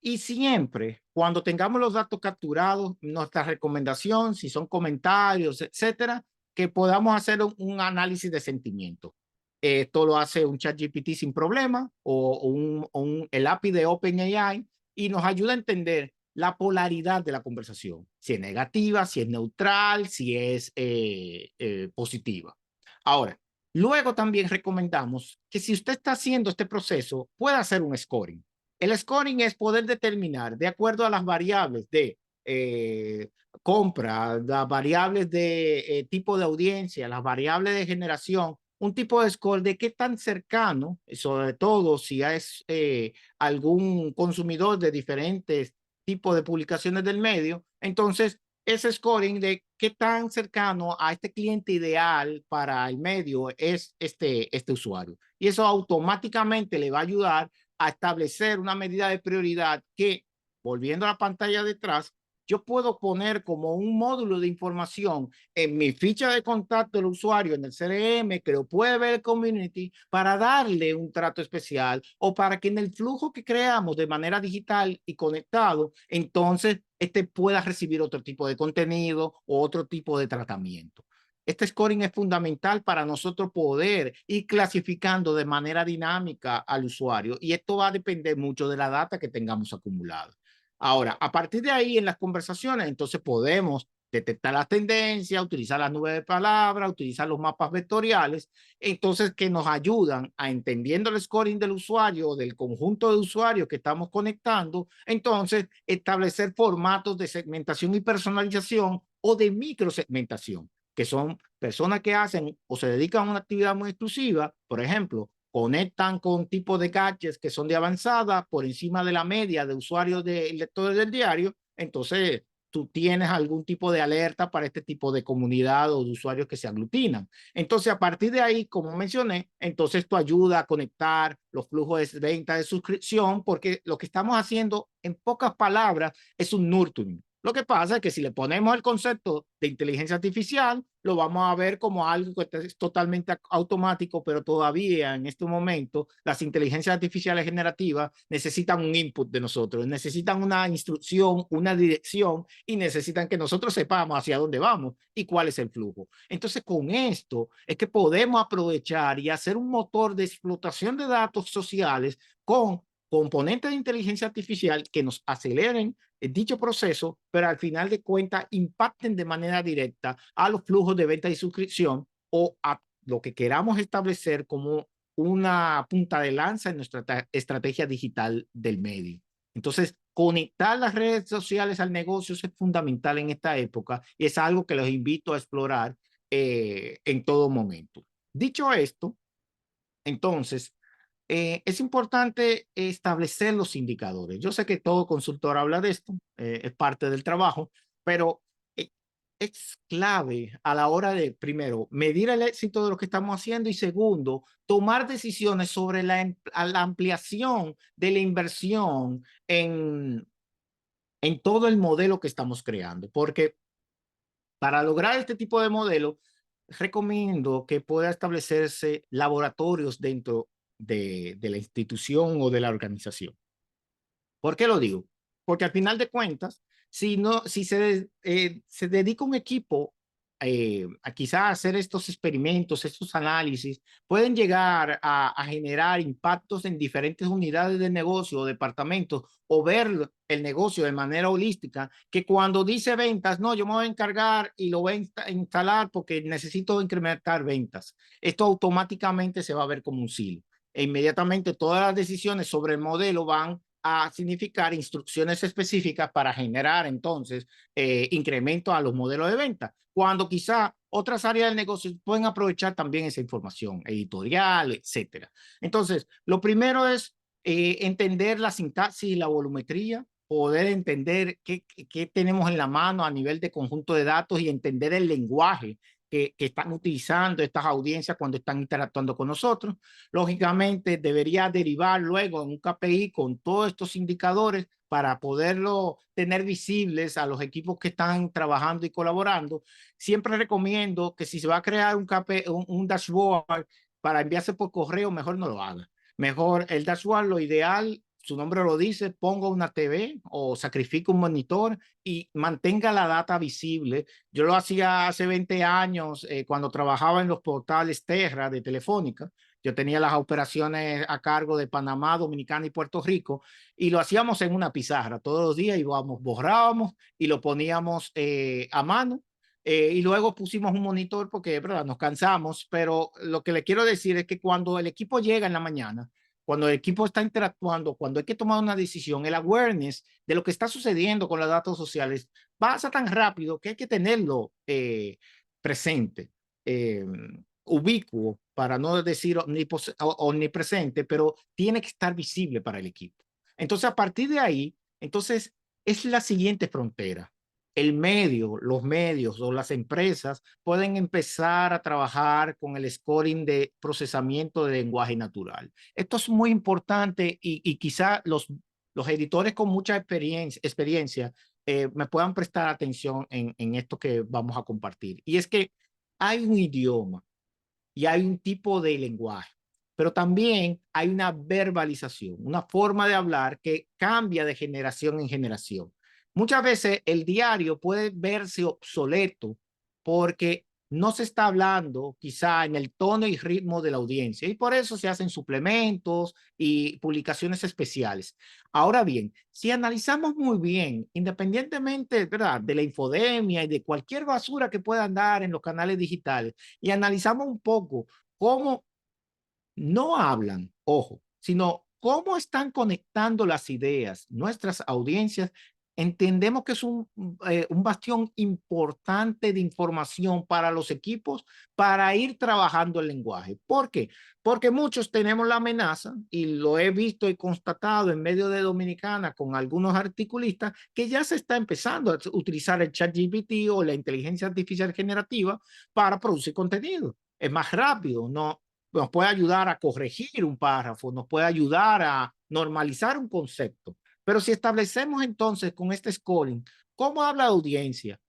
Y siempre, cuando tengamos los datos capturados, nuestra recomendación, si son comentarios, etcétera, que podamos hacer un análisis de sentimiento. Esto lo hace un ChatGPT sin problema o el API de OpenAI y nos ayuda a entender la polaridad de la conversación, si es negativa, si es neutral, si es positiva. Ahora, luego también recomendamos que si usted está haciendo este proceso, pueda hacer un scoring. El scoring es poder determinar, de acuerdo a las variables de compra, las variables de tipo de audiencia, las variables de generación, un tipo de score de qué tan cercano, sobre todo si es algún consumidor de diferentes tipos de publicaciones del medio, entonces ese scoring de qué tan cercano a este cliente ideal para el medio es este usuario. Y eso automáticamente le va a ayudar a establecer una medida de prioridad que, volviendo a la pantalla detrás, yo puedo poner como un módulo de información en mi ficha de contacto del usuario en el CRM, que lo puede ver el community, para darle un trato especial o para que en el flujo que creamos de manera digital y conectado, entonces este pueda recibir otro tipo de contenido o otro tipo de tratamiento. Este scoring es fundamental para nosotros poder ir clasificando de manera dinámica al usuario y esto va a depender mucho de la data que tengamos acumulada. Ahora, a partir de ahí en las conversaciones, entonces podemos detectar las tendencias, utilizar las nubes de palabras, utilizar los mapas vectoriales, entonces que nos ayudan a entendiendo el scoring del usuario o del conjunto de usuarios que estamos conectando, entonces establecer formatos de segmentación y personalización o de microsegmentación, que son personas que hacen o se dedican a una actividad muy exclusiva, por ejemplo, conectan con tipos de gadgets que son de avanzada por encima de la media de usuarios de lectores del diario, entonces tú tienes algún tipo de alerta para este tipo de comunidad o de usuarios que se aglutinan. Entonces, a partir de ahí, como mencioné, entonces esto ayuda a conectar los flujos de venta de suscripción, porque lo que estamos haciendo, en pocas palabras, es un nurturing. Lo que pasa es que si le ponemos el concepto de inteligencia artificial, lo vamos a ver como algo que es totalmente automático, pero todavía en este momento las inteligencias artificiales generativas necesitan un input de nosotros, necesitan una instrucción, una dirección y necesitan que nosotros sepamos hacia dónde vamos y cuál es el flujo. Entonces, con esto es que podemos aprovechar y hacer un motor de explotación de datos sociales con componentes de inteligencia artificial que nos aceleren dicho proceso, pero al final de cuentas impacten de manera directa a los flujos de venta y suscripción o a lo que queramos establecer como una punta de lanza en nuestra estrategia digital del medio. Entonces, conectar las redes sociales al negocio es fundamental en esta época y es algo que los invito a explorar en todo momento. Dicho esto, entonces, es importante establecer los indicadores. Yo sé que todo consultor habla de esto, es parte del trabajo, pero eh, es clave a la hora de, primero, medir el éxito de lo que estamos haciendo y segundo, tomar decisiones sobre la ampliación de la inversión en todo el modelo que estamos creando. Porque para lograr este tipo de modelo, recomiendo que pueda establecerse laboratorios dentro de la institución o de la organización. ¿Por qué lo digo? Porque al final de cuentas, si se dedica un equipo a quizás hacer estos experimentos, estos análisis, pueden llegar a generar impactos en diferentes unidades de negocio o departamentos o ver el negocio de manera holística, que cuando dice ventas, no, yo me voy a encargar y lo voy a instalar porque necesito incrementar ventas. Esto automáticamente se va a ver como un silo. E inmediatamente todas las decisiones sobre el modelo van a significar instrucciones específicas para generar entonces incremento a los modelos de venta, cuando quizá otras áreas del negocio pueden aprovechar también esa información editorial, etcétera. Entonces, lo primero es entender la sintaxis y la volumetría, poder entender qué tenemos en la mano a nivel de conjunto de datos y entender el lenguaje que están utilizando estas audiencias cuando están interactuando con nosotros. Lógicamente, debería derivar luego en un KPI con todos estos indicadores para poderlo tener visibles a los equipos que están trabajando y colaborando. Siempre recomiendo que si se va a crear un, KPI, un dashboard para enviarse por correo, mejor no lo haga. Mejor el dashboard, lo ideal, su nombre lo dice, ponga una TV o sacrifique un monitor y mantenga la data visible. Yo lo hacía hace 20 años cuando trabajaba en los portales Terra de Telefónica. Yo tenía las operaciones a cargo de Panamá, Dominicana y Puerto Rico y lo hacíamos en una pizarra. Todos los días íbamos, borrábamos y lo poníamos a mano. Y luego pusimos un monitor porque, ¿verdad? Nos cansamos, pero lo que le quiero decir es que cuando el equipo llega en la mañana, cuando el equipo está interactuando, cuando hay que tomar una decisión, el awareness de lo que está sucediendo con los datos sociales pasa tan rápido que hay que tenerlo presente, ubicuo, para no decir omnipresente, pero tiene que estar visible para el equipo. Entonces, a partir de ahí, entonces es la siguiente frontera. El medio, los medios o las empresas pueden empezar a trabajar con el scoring de procesamiento de lenguaje natural. Esto es muy importante y quizá los editores con mucha experiencia me puedan prestar atención en esto que vamos a compartir. Y es que hay un idioma y hay un tipo de lenguaje, pero también hay una verbalización, una forma de hablar que cambia de generación en generación. Muchas veces el diario puede verse obsoleto porque no se está hablando quizá en el tono y ritmo de la audiencia y por eso se hacen suplementos y publicaciones especiales. Ahora bien, si analizamos muy bien, independientemente, ¿verdad?, de la infodemia y de cualquier basura que pueda andar en los canales digitales, y analizamos un poco cómo no hablan, ojo, sino cómo están conectando las ideas, nuestras audiencias, entendemos que es un bastión importante de información para los equipos para ir trabajando el lenguaje. ¿Por qué? Porque muchos tenemos la amenaza, y lo he visto y constatado en medio de Dominicana con algunos articulistas, que ya se está empezando a utilizar el ChatGPT o la inteligencia artificial generativa para producir contenido. Es más rápido, no, nos puede ayudar a corregir un párrafo, nos puede ayudar a normalizar un concepto. Pero si establecemos entonces con este scoring cómo habla la audiencia,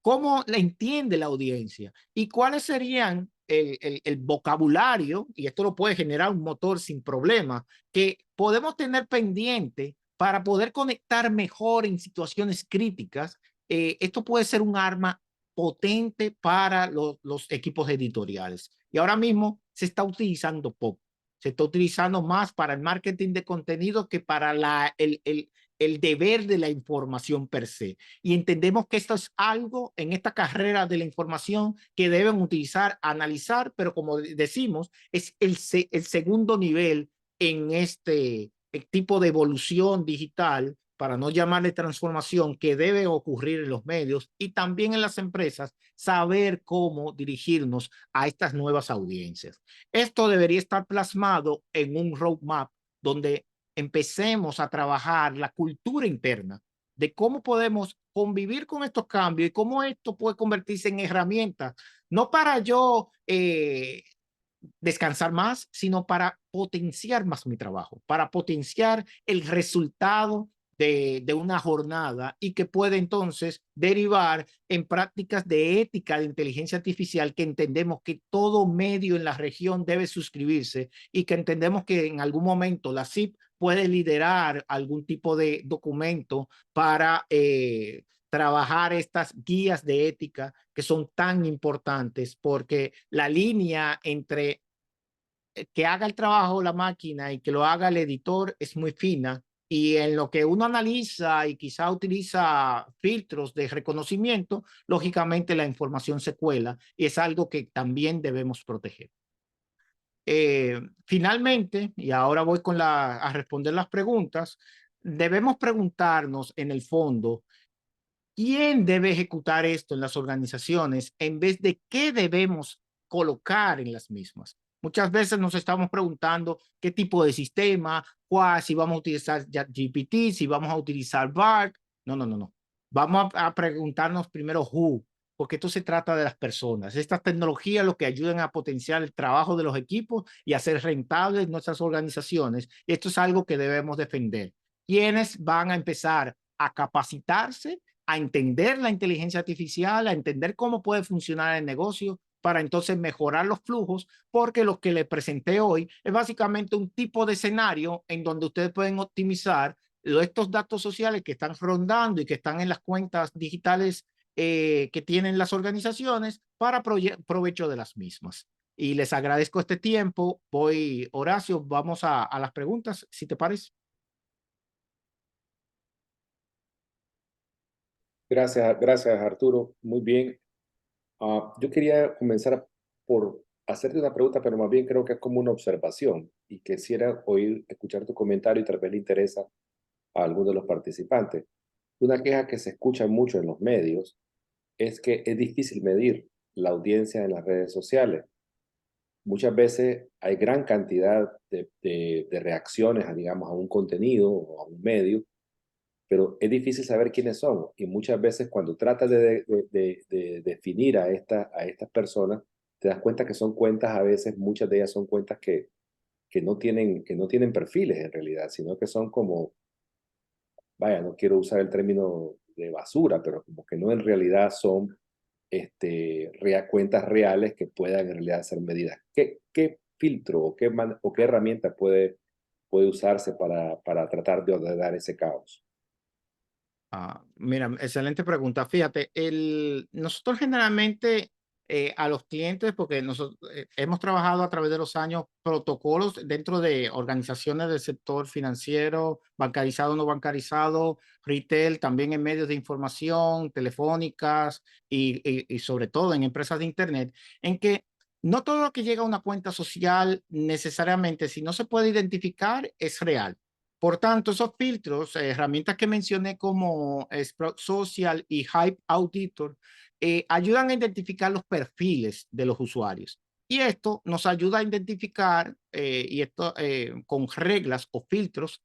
cómo la entiende la audiencia y cuáles serían el vocabulario, y esto lo puede generar un motor sin problema, que podemos tener pendiente para poder conectar mejor en situaciones críticas. Esto puede ser un arma potente para los equipos editoriales. Y ahora mismo se está utilizando poco. Se está utilizando más para el marketing de contenido que para el deber de la información per se. Y entendemos que esto es algo en esta carrera de la información que deben utilizar, analizar, pero como decimos, es el segundo nivel en este tipo de evolución digital, para no llamarle transformación, que debe ocurrir en los medios y también en las empresas, saber cómo dirigirnos a estas nuevas audiencias. Esto debería estar plasmado en un roadmap donde empecemos a trabajar la cultura interna de cómo podemos convivir con estos cambios y cómo esto puede convertirse en herramientas, no para yo descansar más, sino para potenciar más mi trabajo, para potenciar el resultado de una jornada y que puede entonces derivar en prácticas de ética de inteligencia artificial, que entendemos que todo medio en la región debe suscribirse y que entendemos que en algún momento la CIP puede liderar algún tipo de documento para trabajar estas guías de ética que son tan importantes, porque la línea entre que haga el trabajo la máquina y que lo haga el editor es muy fina, y en lo que uno analiza y quizá utiliza filtros de reconocimiento, lógicamente la información se cuela y es algo que también debemos proteger. Finalmente, y ahora voy a responder las preguntas, debemos preguntarnos en el fondo, ¿quién debe ejecutar esto en las organizaciones en vez de qué debemos colocar en las mismas? Muchas veces nos estamos preguntando qué tipo de sistema, si vamos a utilizar GPT, si vamos a utilizar BART. No, no, no, no. Vamos a preguntarnos primero who, porque esto se trata de las personas. Estas tecnologías lo que ayudan a potenciar el trabajo de los equipos y a hacer rentables nuestras organizaciones. Y esto es algo que debemos defender. ¿Quiénes van a empezar a capacitarse, a entender la inteligencia artificial, a entender cómo puede funcionar el negocio, para entonces mejorar los flujos? Porque lo que le presenté hoy es básicamente un tipo de escenario en donde ustedes pueden optimizar estos datos sociales que están rondando y que están en las cuentas digitales que tienen las organizaciones para provecho de las mismas. Y les agradezco este tiempo. Voy, Horacio, vamos a las preguntas, si te parece. Gracias, gracias Arturo. Muy bien. Yo quería comenzar por hacerte una pregunta, pero más bien creo que es como una observación y quisiera escuchar tu comentario y tal vez le interesa a alguno de los participantes. Una queja que se escucha mucho en los medios es que es difícil medir la audiencia en las redes sociales. Muchas veces hay gran cantidad de reacciones a, digamos, a un contenido o a un medio, pero es difícil saber quiénes son. Y muchas veces cuando tratas de definir a estas personas, te das cuenta que son cuentas, a veces muchas de ellas son cuentas que no tienen perfiles en realidad, sino que son como, vaya, no quiero usar el término de basura, pero como que no en realidad son cuentas reales que puedan en realidad ser medidas. ¿Qué filtro o qué herramienta puede usarse para tratar de ordenar ese caos? Mira, excelente pregunta. Fíjate, nosotros generalmente a los clientes, porque nosotros hemos trabajado a través de los años protocolos dentro de organizaciones del sector financiero, bancarizado, no bancarizado, retail, también en medios de información, telefónicas y sobre todo en empresas de Internet, en que no todo lo que llega a una cuenta social necesariamente, si no se puede identificar, es real. Por tanto, esos filtros, herramientas que mencioné como Sprout Social y Hype Auditor, ayudan a identificar los perfiles de los usuarios. Y esto nos ayuda a identificar, y esto con reglas o filtros,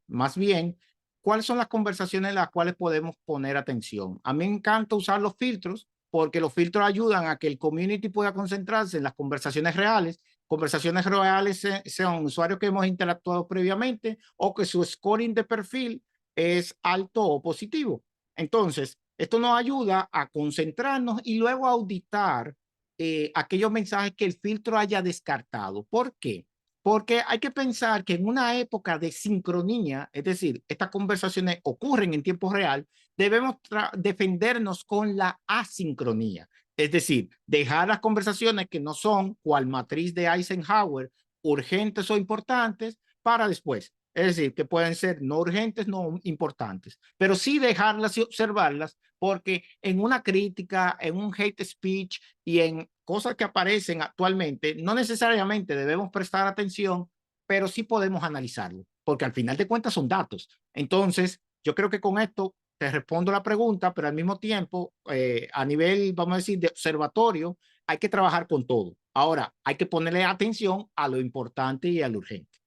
más bien, cuáles son las conversaciones en las cuales podemos poner atención. A mí me encanta usar los filtros porque los filtros ayudan a que el community pueda concentrarse en las conversaciones reales sean usuarios que hemos interactuado previamente o que su scoring de perfil es alto o positivo. Entonces, esto nos ayuda a concentrarnos y luego a auditar aquellos mensajes que el filtro haya descartado. ¿Por qué? Porque hay que pensar que en una época de sincronía, es decir, estas conversaciones ocurren en tiempo real, debemos defendernos con la asincronía. Es decir, dejar las conversaciones que no son, cual matriz de Eisenhower, urgentes o importantes, para después. Es decir, que pueden ser no urgentes, no importantes, pero sí dejarlas y observarlas, porque en una crítica, en un hate speech y en cosas que aparecen actualmente, no necesariamente debemos prestar atención, pero sí podemos analizarlo, porque al final de cuentas son datos. Entonces, yo creo que con esto te respondo la pregunta, pero al mismo tiempo, a nivel, vamos a decir, de observatorio, hay que trabajar con todo. Ahora, hay que ponerle atención a lo importante y a lo urgente.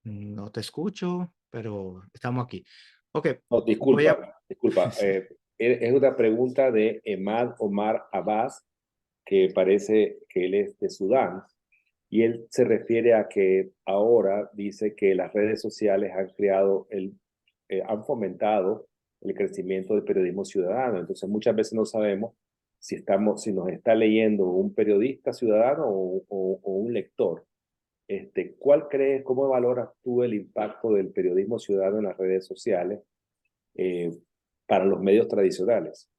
No te escucho, pero estamos aquí. Ok, No, voy a... disculpa. Es una pregunta de Emad Omar Abbas, que parece que él es de Sudán, y él se refiere a que ahora dice que las redes sociales han fomentado el crecimiento del periodismo ciudadano. Entonces muchas veces no sabemos si nos está leyendo un periodista ciudadano o un lector. ¿Cuál crees, cómo valoras tú el impacto del periodismo ciudadano en las redes sociales eh, para los medios tradicionales?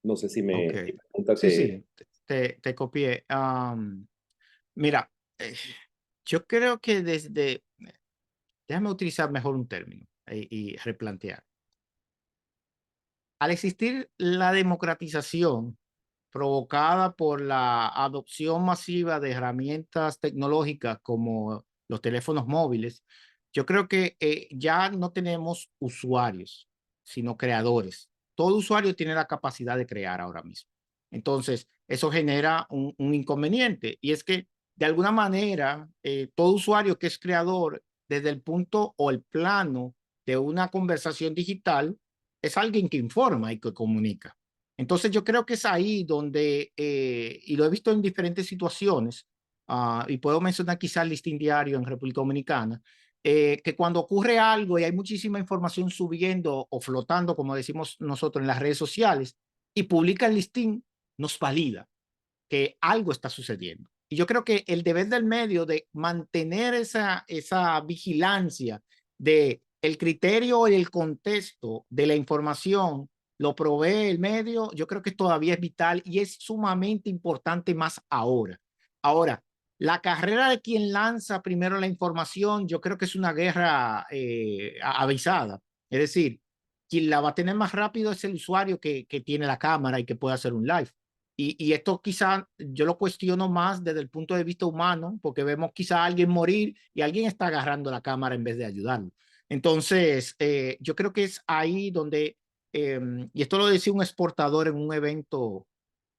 No sé si Ok, mi pregunta sí, te... sí, te copié. Mira, yo creo que déjame utilizar mejor un término y replantear. Al existir la democratización provocada por la adopción masiva de herramientas tecnológicas como los teléfonos móviles, yo creo que ya no tenemos usuarios, sino creadores. Todo usuario tiene la capacidad de crear ahora mismo. Entonces, eso genera un inconveniente y es que de alguna manera todo usuario que es creador desde el punto o el plano de una conversación digital es alguien que informa y que comunica. Entonces yo creo que es ahí donde, y lo he visto en diferentes situaciones, y puedo mencionar quizá el Listín Diario en República Dominicana, que cuando ocurre algo y hay muchísima información subiendo o flotando, como decimos nosotros en las redes sociales, y publica el listín, nos valida que algo está sucediendo. Y yo creo que el deber del medio de mantener esa vigilancia de el criterio y el contexto de la información lo provee el medio, yo creo que todavía es vital y es sumamente importante más ahora. Ahora, la carrera de quien lanza primero la información, yo creo que es una guerra avisada. Es decir, quien la va a tener más rápido es el usuario que tiene la cámara y que puede hacer un live. Y esto quizá yo lo cuestiono más desde el punto de vista humano, porque vemos quizá a alguien morir y alguien está agarrando la cámara en vez de ayudarlo. Entonces, yo creo que es ahí donde, y esto lo decía un exportador en un evento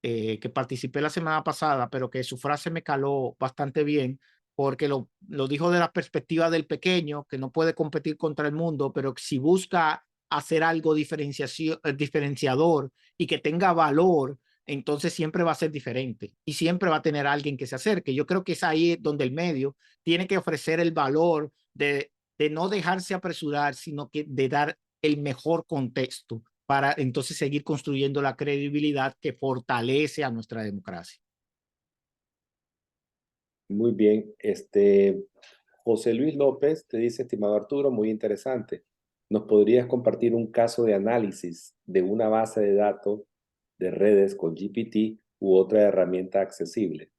que participé la semana pasada, pero que su frase me caló bastante bien, porque lo dijo de la perspectiva del pequeño, que no puede competir contra el mundo, pero si busca hacer algo diferenciador y que tenga valor, entonces siempre va a ser diferente y siempre va a tener alguien que se acerque. Yo creo que es ahí donde el medio tiene que ofrecer el valor de no dejarse apresurar, sino que de dar el mejor contexto para entonces seguir construyendo la credibilidad que fortalece a nuestra democracia. Muy bien. José Luis López te dice, estimado Arturo, muy interesante. ¿Nos podrías compartir un caso de análisis de una base de datos de redes con GPT u otra herramienta accesible?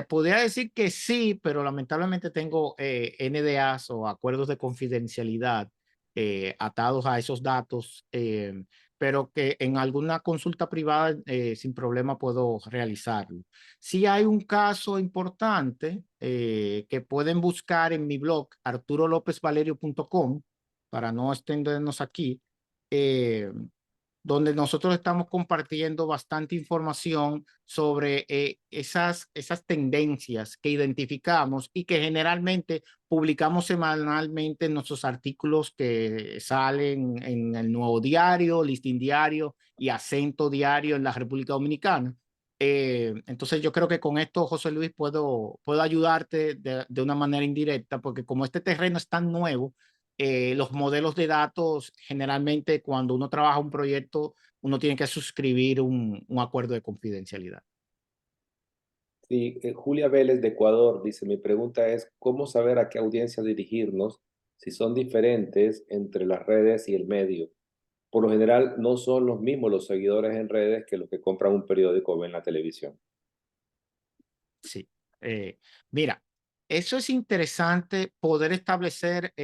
Podría decir que sí, pero lamentablemente tengo NDAs o acuerdos de confidencialidad atados a esos datos, pero que en alguna consulta privada sin problema puedo realizarlo. Sí hay un caso importante que pueden buscar en mi blog arturolopezvalerio.com para no extendernos aquí. donde nosotros estamos compartiendo bastante información sobre esas tendencias que identificamos y que generalmente publicamos semanalmente en nuestros artículos que salen en el Nuevo Diario, Listín Diario y Acento Diario en la República Dominicana. Entonces yo creo que con esto, José Luis, puedo ayudarte de una manera indirecta, porque como este terreno es tan nuevo, los modelos de datos, generalmente cuando uno trabaja un proyecto, uno tiene que suscribir un acuerdo de confidencialidad. Sí, Julia Vélez de Ecuador dice, mi pregunta es, ¿cómo saber a qué audiencia dirigirnos si son diferentes entre las redes y el medio? Por lo general, no son los mismos los seguidores en redes que los que compran un periódico o ven la televisión. Sí. Mira, eso es interesante poder establecer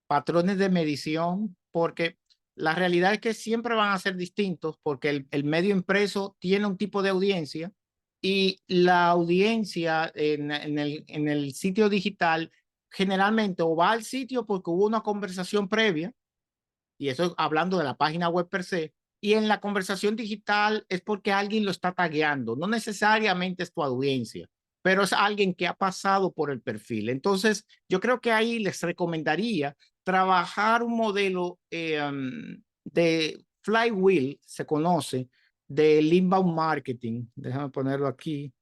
patrones de medición, porque la realidad es que siempre van a ser distintos, porque el medio impreso tiene un tipo de audiencia y la audiencia en el sitio digital generalmente o va al sitio porque hubo una conversación previa, y eso hablando de la página web per se, y en la conversación digital es porque alguien lo está tagueando, no necesariamente es tu audiencia, pero es alguien que ha pasado por el perfil. Entonces, yo creo que ahí les recomendaría trabajar un modelo de flywheel, se conoce, de inbound marketing. Déjame ponerlo aquí.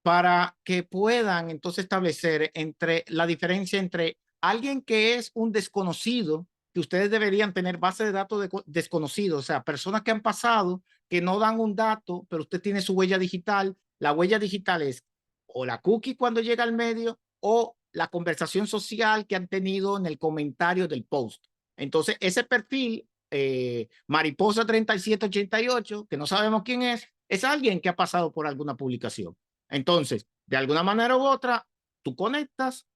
Para que puedan entonces establecer entre la diferencia entre alguien que es un desconocido, que ustedes deberían tener base de datos de desconocidos, o sea, personas que han pasado, que no dan un dato, pero usted tiene su huella digital. La huella digital es o la cookie cuando llega al medio o la conversación social que han tenido en el comentario del post. Entonces, ese perfil, Mariposa 3788, que no sabemos quién es alguien que ha pasado por alguna publicación. Entonces, de alguna manera u otra, tú conectas,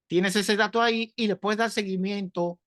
tienes ese dato ahí y le puedes dar seguimiento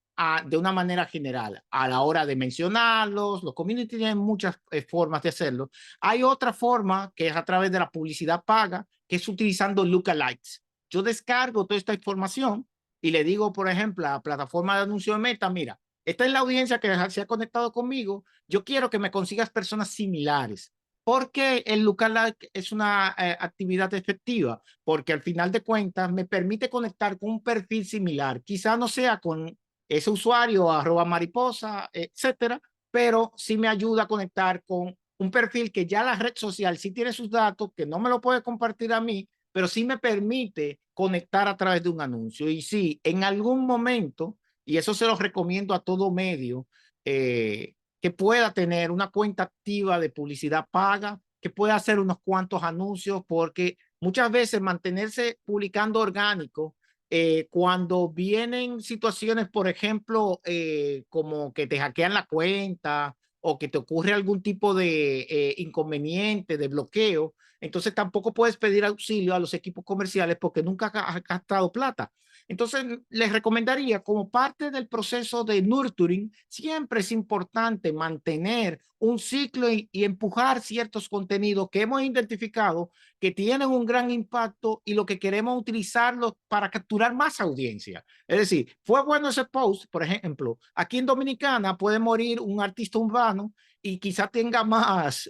de una manera general a la hora de mencionarlos. Los community tienen muchas formas de hacerlo. Hay otra forma que es a través de la publicidad paga, que es utilizando lookalikes. Yo descargo toda esta información y le digo, por ejemplo, a la plataforma de anuncio de Meta, mira, esta es la audiencia que se ha conectado conmigo, yo quiero que me consigas personas similares. ¿Por qué el lookalike es una actividad efectiva? Porque al final de cuentas me permite conectar con un perfil similar. Quizá no sea con ese usuario, @mariposa, etcétera, pero sí me ayuda a conectar con un perfil que ya la red social sí tiene sus datos, que no me lo puede compartir a mí, pero sí me permite conectar a través de un anuncio. Y sí, en algún momento, y eso se lo recomiendo a todo medio, que pueda tener una cuenta activa de publicidad paga, que pueda hacer unos cuantos anuncios, porque muchas veces mantenerse publicando orgánico, cuando vienen situaciones, por ejemplo, como que te hackean la cuenta o que te ocurre algún tipo de inconveniente, de bloqueo, entonces tampoco puedes pedir auxilio a los equipos comerciales porque nunca has gastado plata. Entonces, les recomendaría, como parte del proceso de nurturing, siempre es importante mantener un ciclo y empujar ciertos contenidos que hemos identificado que tienen un gran impacto y lo que queremos utilizarlos para capturar más audiencia. Es decir, fue bueno ese post, por ejemplo, aquí en Dominicana puede morir un artista urbano y quizá tenga más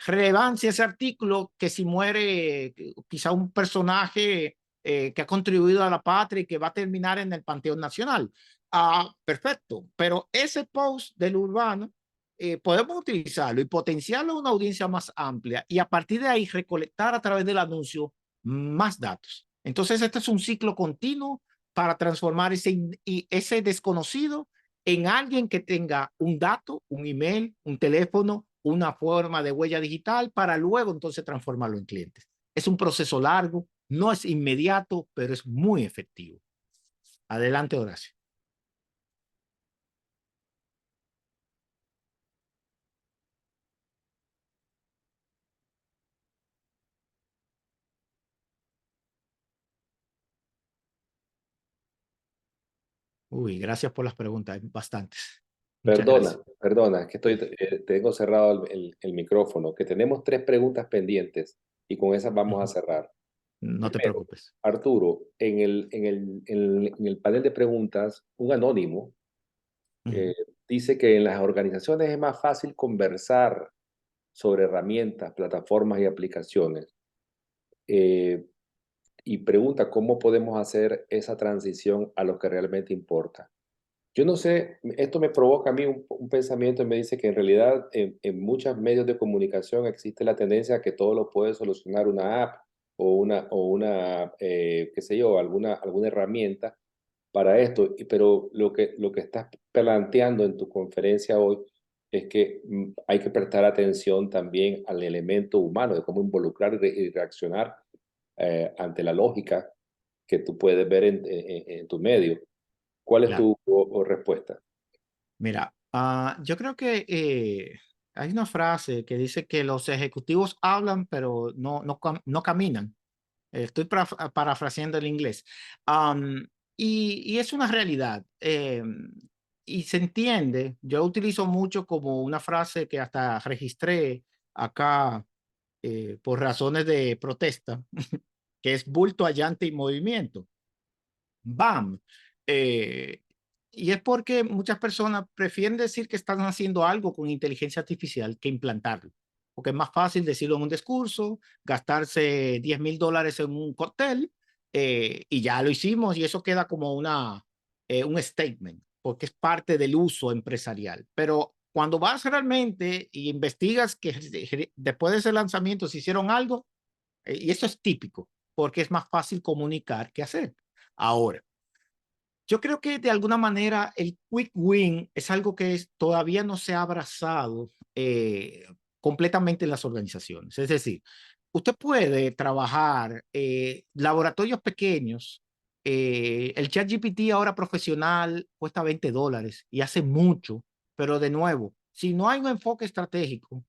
relevancia ese artículo que si muere quizá un personaje que ha contribuido a la patria y que va a terminar en el Panteón Nacional. Perfecto, pero ese post del urbano podemos utilizarlo y potenciarlo a una audiencia más amplia y a partir de ahí recolectar a través del anuncio más datos. Entonces, este es un ciclo continuo para transformar ese desconocido en alguien que tenga un dato, un email, un teléfono, una forma de huella digital para luego entonces transformarlo en clientes. Es un proceso largo, no es inmediato, pero es muy efectivo. Adelante, Horacio. Uy, gracias por las preguntas, bastantes. Muchas gracias. Perdona, que tengo cerrado el micrófono, que tenemos 3 preguntas pendientes y con esas vamos a cerrar. No te Primero, preocupes. Arturo, en el panel de preguntas, un anónimo Ujú. dice que en las organizaciones es más fácil conversar sobre herramientas, plataformas y aplicaciones. eh, y pregunta cómo podemos hacer esa transición a lo que realmente importa. Yo no sé, esto me provoca a mí un pensamiento y me dice que en realidad en muchos medios de comunicación existe la tendencia a que todo lo puede solucionar una app o qué sé yo, alguna herramienta para esto. Pero lo que estás planteando en tu conferencia hoy es que hay que prestar atención también al elemento humano, de cómo involucrar y reaccionar ante la lógica que tú puedes ver en tu medio. ¿Cuál es Claro. tu respuesta? Mira, yo creo que hay una frase que dice que los ejecutivos hablan, pero no caminan. Estoy parafraseando el inglés. Y es una realidad. Y se entiende. Yo utilizo mucho como una frase que hasta registré acá por razones de protesta, que es bulto, allante y movimiento. ¡Bam! Eh, y es porque muchas personas prefieren decir que están haciendo algo con inteligencia artificial que implantarlo. Porque es más fácil decirlo en un discurso, gastarse $10,000 en un cóctel y ya lo hicimos y eso queda como un statement, porque es parte del uso empresarial. Pero cuando vas realmente y investigas que después de ese lanzamiento se hicieron algo, y eso es típico, porque es más fácil comunicar que hacer. Ahora, yo creo que de alguna manera el quick win es algo que todavía no se ha abrazado completamente en las organizaciones. Es decir, usted puede trabajar laboratorios pequeños. El ChatGPT ahora profesional cuesta $20 y hace mucho, pero de nuevo, si no hay un enfoque estratégico,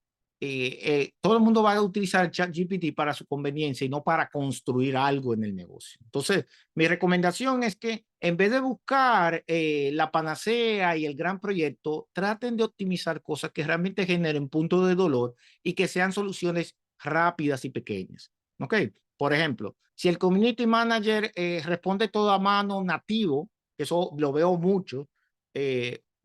todo el mundo va a utilizar el ChatGPT para su conveniencia y no para construir algo en el negocio. Entonces, mi recomendación es que en vez de buscar la panacea y el gran proyecto, traten de optimizar cosas que realmente generen puntos de dolor y que sean soluciones rápidas y pequeñas. ¿Ok? Por ejemplo, si el community manager responde todo a mano nativo, que eso lo veo mucho,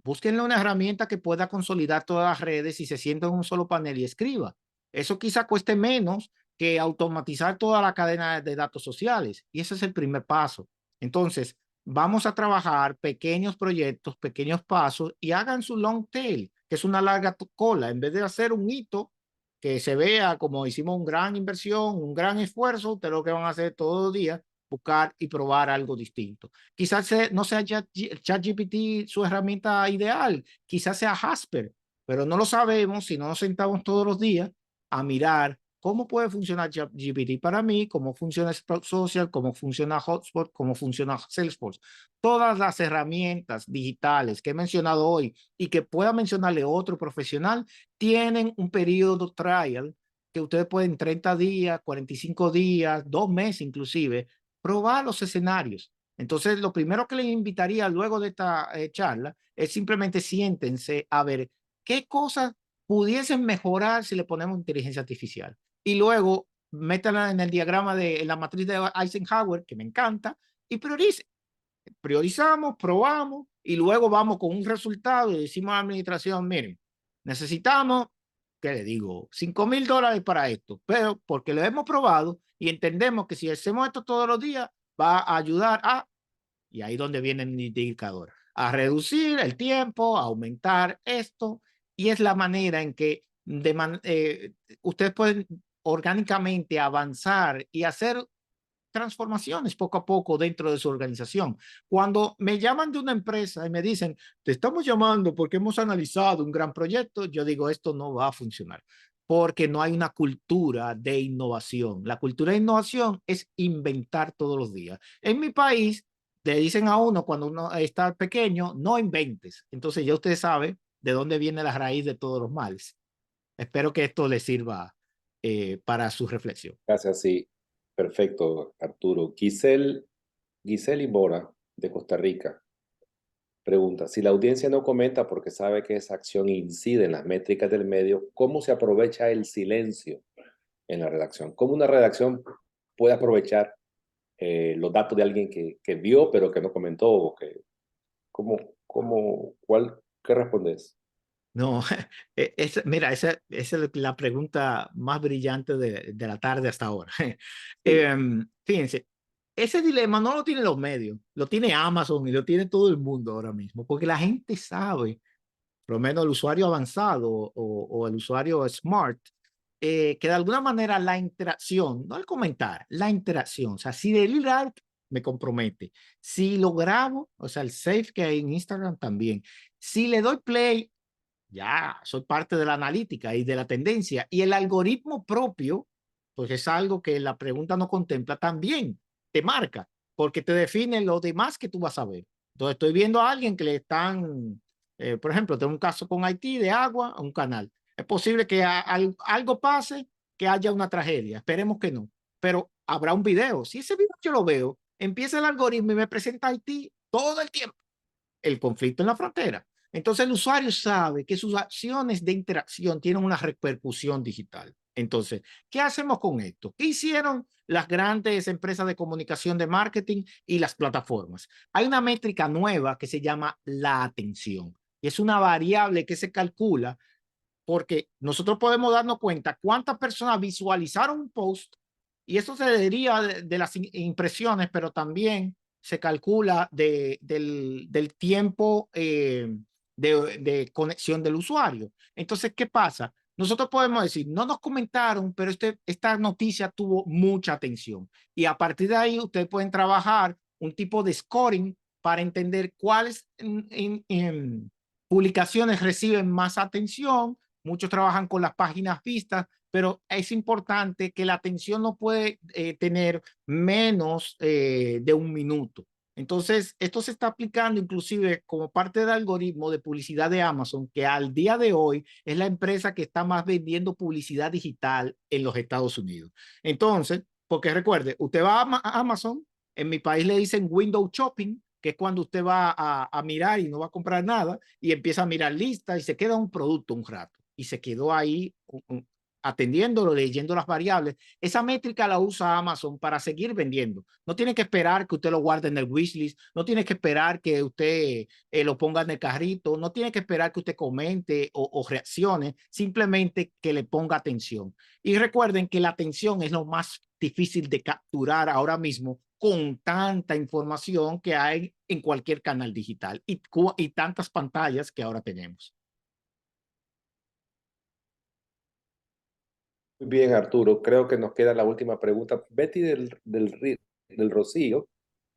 búsquenle una herramienta que pueda consolidar todas las redes y se sienta en un solo panel y escriba. Eso quizá cueste menos que automatizar toda la cadena de datos sociales. Y ese es el primer paso. Entonces, vamos a trabajar pequeños proyectos, pequeños pasos y hagan su long tail, que es una larga cola. En vez de hacer un hito que se vea como hicimos una gran inversión, un gran esfuerzo, ustedes lo que van a hacer todos los días, buscar y probar algo distinto. Quizás no sea ChatGPT su herramienta ideal, quizás sea Jasper, pero no lo sabemos si no nos sentamos todos los días a mirar cómo puede funcionar GPT para mí, cómo funciona Sprout Social, cómo funciona Hotspot, cómo funciona Salesforce. Todas las herramientas digitales que he mencionado hoy y que pueda mencionarle otro profesional tienen un periodo trial que ustedes pueden 30 días, 45 días, 2 meses inclusive, probar los escenarios. Entonces, lo primero que les invitaría luego de esta charla es simplemente siéntense a ver qué cosas pudiesen mejorar si le ponemos inteligencia artificial. Y luego métanla en el diagrama de la matriz de Eisenhower, que me encanta, y priorice. Priorizamos, probamos y luego vamos con un resultado y decimos a la administración, miren, necesitamos, ¿qué le digo? $5,000 para esto, pero porque lo hemos probado y entendemos que si hacemos esto todos los días va a ayudar a, y ahí donde viene el indicador, a reducir el tiempo, a aumentar esto, y es la manera en que ustedes pueden orgánicamente avanzar y hacer transformaciones poco a poco dentro de su organización. Cuando me llaman de una empresa y me dicen, te estamos llamando porque hemos analizado un gran proyecto, yo digo, esto no va a funcionar porque no hay una cultura de innovación. La cultura de innovación es inventar todos los días. En mi país, le dicen a uno cuando uno está pequeño, no inventes. Entonces ya usted sabe de dónde viene la raíz de todos los males. Espero que esto le sirva para su reflexión. Gracias, sí. Perfecto, Arturo. Giselle Imbora, de Costa Rica, pregunta, si la audiencia no comenta porque sabe que esa acción incide en las métricas del medio, ¿cómo se aprovecha el silencio en la redacción? ¿Cómo una redacción puede aprovechar los datos de alguien que vio pero que no comentó, o que, ¿qué respondes? No, mira, esa es la pregunta más brillante de la tarde hasta ahora. Sí. Fíjense, ese dilema no lo tienen los medios, lo tiene Amazon y lo tiene todo el mundo ahora mismo, porque la gente sabe, por lo menos el usuario avanzado o el usuario smart, que de alguna manera la interacción, no el comentar, la interacción, o sea, si de like me compromete, si lo grabo, o sea, el save que hay en Instagram también, si le doy play, ya soy parte de la analítica y de la tendencia. Y el algoritmo propio, pues es algo que la pregunta no contempla, también te marca, porque te define lo demás que tú vas a ver. Entonces estoy viendo a alguien que le están, por ejemplo, tengo un caso con Haití de agua a un canal. Es posible que algo pase, que haya una tragedia. Esperemos que no. Pero habrá un video. Si ese video yo lo veo, empieza el algoritmo y me presenta a Haití todo el tiempo, el conflicto en la frontera. Entonces el usuario sabe que sus acciones de interacción tienen una repercusión digital. Entonces, ¿qué hacemos con esto? ¿Qué hicieron las grandes empresas de comunicación de marketing y las plataformas? Hay una métrica nueva que se llama la atención. Y es una variable que se calcula porque nosotros podemos darnos cuenta cuántas personas visualizaron un post y eso se deriva de las impresiones, pero también se calcula del tiempo de conexión del usuario. Entonces, ¿qué pasa? Nosotros podemos decir, no nos comentaron, pero esta noticia tuvo mucha atención. Y a partir de ahí, ustedes pueden trabajar un tipo de scoring para entender cuáles publicaciones reciben más atención. Muchos trabajan con las páginas vistas, pero es importante que la atención no puede tener menos de un minuto. Entonces, esto se está aplicando inclusive como parte del algoritmo de publicidad de Amazon, que al día de hoy es la empresa que está más vendiendo publicidad digital en los Estados Unidos. Entonces, porque recuerde, usted va a Amazon, en mi país le dicen window shopping, que es cuando usted va a mirar y no va a comprar nada y empieza a mirar listas y se queda un producto un rato y se quedó ahí atendiéndolo, leyendo las variables. Esa métrica la usa Amazon para seguir vendiendo. No tiene que esperar que usted lo guarde en el wishlist, no tiene que esperar que usted lo ponga en el carrito, no tiene que esperar que usted comente o reaccione, simplemente que le ponga atención. Y recuerden que la atención es lo más difícil de capturar ahora mismo con tanta información que hay en cualquier canal digital y tantas pantallas que ahora tenemos. Muy bien, Arturo. Creo que nos queda la última pregunta. Betty del Rocío,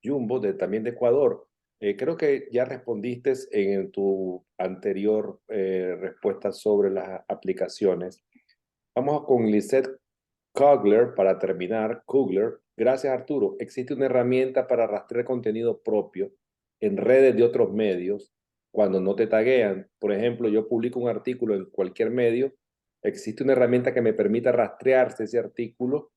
Jumbo, también de Ecuador. Creo que ya respondiste en tu anterior respuesta sobre las aplicaciones. Vamos con Lisette Kugler para terminar. Kugler, gracias, Arturo. ¿Existe una herramienta para rastrear contenido propio en redes de otros medios cuando no te taguean? Por ejemplo, yo publico un artículo en cualquier medio. ¿Existe una herramienta que me permita rastrear si ese artículo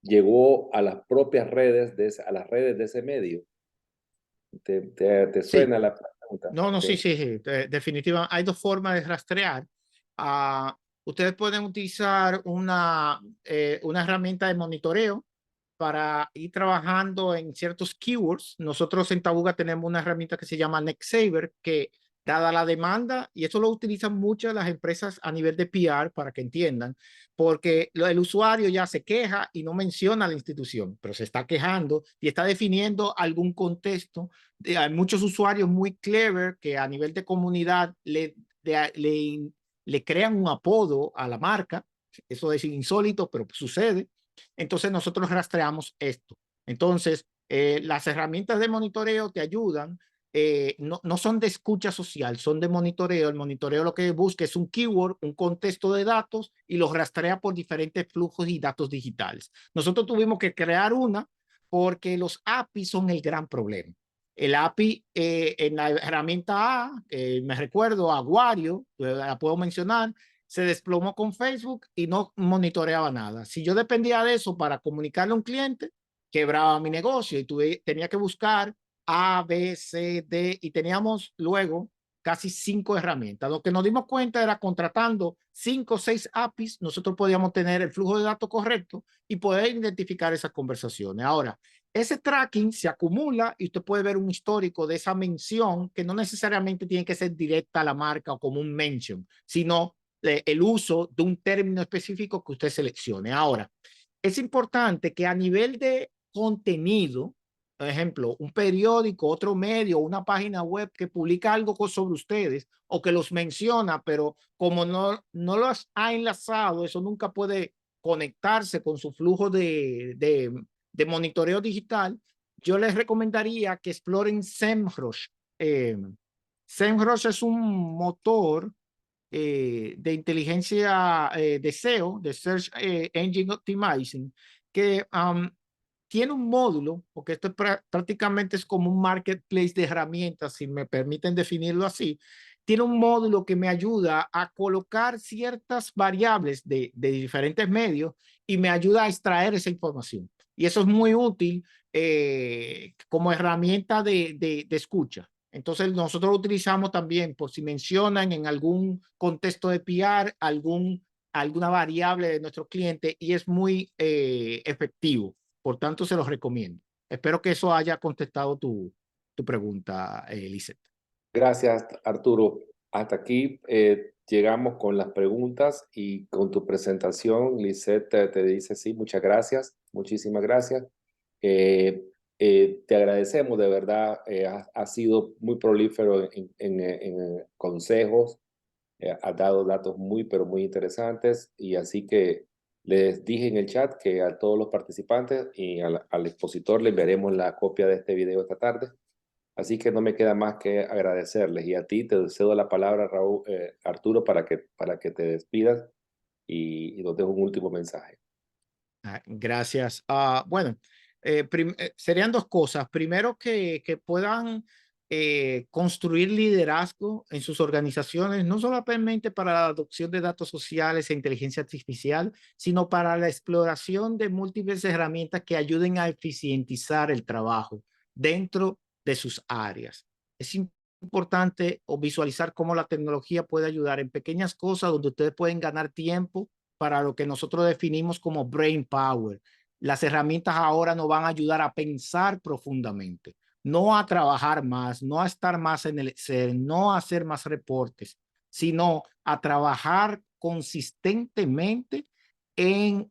llegó a las propias redes a las redes de ese medio? ¿Te Sí, suena la pregunta? no, no, Ok. sí, sí, sí, definitivamente. Hay dos formas de rastrear. Ustedes pueden utilizar una herramienta de monitoreo para ir trabajando en ciertos keywords. Nosotros en Tabuga tenemos una herramienta que se llama NextSaver, que dada la demanda, y eso lo utilizan muchas las empresas a nivel de PR para que entiendan, porque el usuario ya se queja y no menciona a la institución, pero se está quejando y está definiendo algún contexto. Hay muchos usuarios muy clever que a nivel de comunidad le crean un apodo a la marca. Eso es insólito, pero sucede. Entonces nosotros rastreamos esto. Entonces, las herramientas de monitoreo te ayudan, no son de escucha social, son de monitoreo. El monitoreo lo que busca es un keyword, un contexto de datos y los rastrea por diferentes flujos y datos digitales. Nosotros tuvimos que crear una porque los APIs son el gran problema. El API en la herramienta A, me recuerdo, Aguario, la puedo mencionar, se desplomó con Facebook y no monitoreaba nada. Si yo dependía de eso para comunicarle a un cliente, quebraba mi negocio y tenía que buscar A, B, C, D y teníamos luego casi 5 herramientas. Lo que nos dimos cuenta era contratando 5 o 6 APIs, nosotros podíamos tener el flujo de datos correcto y poder identificar esas conversaciones. Ahora, ese tracking se acumula y usted puede ver un histórico de esa mención que no necesariamente tiene que ser directa a la marca o como un mention, sino el uso de un término específico que usted seleccione. Ahora, es importante que a nivel de contenido, por ejemplo, un periódico, otro medio, una página web que publica algo sobre ustedes o que los menciona, pero como no los ha enlazado, eso nunca puede conectarse con su flujo de monitoreo digital, yo les recomendaría que exploren SEMrush. SEMrush es un motor de inteligencia de SEO, de Search Engine Optimizing, que tiene un módulo, porque esto prácticamente es como un marketplace de herramientas, si me permiten definirlo así. Tiene un módulo que me ayuda a colocar ciertas variables de diferentes medios y me ayuda a extraer esa información. Y eso es muy útil como herramienta de escucha. Entonces nosotros lo utilizamos también por si mencionan en algún contexto de PR alguna variable de nuestro cliente y es muy efectivo. Por tanto, se los recomiendo. Espero que eso haya contestado tu pregunta, Lisette. Gracias, Arturo. Hasta aquí llegamos con las preguntas y con tu presentación. Lisette te dice sí, muchas gracias, muchísimas gracias. Te agradecemos, de verdad, has sido muy prolífero en consejos, has dado datos muy, pero muy interesantes y así que les dije en el chat que a todos los participantes y al expositor le enviaremos la copia de este video esta tarde. Así que no me queda más que agradecerles y a ti te cedo la palabra, Raúl, Arturo, para que te despidas y nos dejo un último mensaje. Gracias. Bueno, serían 2 cosas. Primero, que puedan construir liderazgo en sus organizaciones, no solamente para la adopción de datos sociales e inteligencia artificial, sino para la exploración de múltiples herramientas que ayuden a eficientizar el trabajo dentro de sus áreas. Es importante visualizar cómo la tecnología puede ayudar en pequeñas cosas donde ustedes pueden ganar tiempo para lo que nosotros definimos como brain power. Las herramientas ahora nos van a ayudar a pensar profundamente, no a trabajar más, no a estar más en el Excel, no a hacer más reportes, sino a trabajar consistentemente en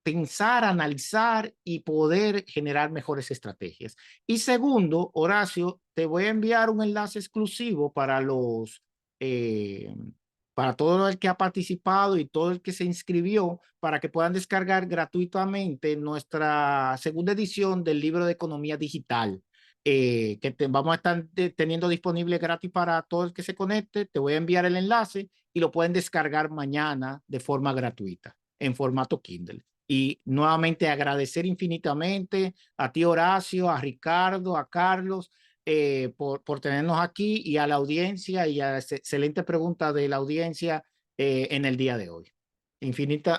pensar, analizar y poder generar mejores estrategias. Y segundo, Horacio, te voy a enviar un enlace exclusivo para todo el que ha participado y todo el que se inscribió para que puedan descargar gratuitamente nuestra segunda edición del libro de economía digital. Vamos a estar teniendo disponible gratis para todo el que se conecte. Te voy a enviar el enlace y lo pueden descargar mañana de forma gratuita en formato Kindle. Y nuevamente agradecer infinitamente a ti, Horacio, a Ricardo, a Carlos, por tenernos aquí y a la audiencia y a la excelente pregunta de la audiencia en el día de hoy.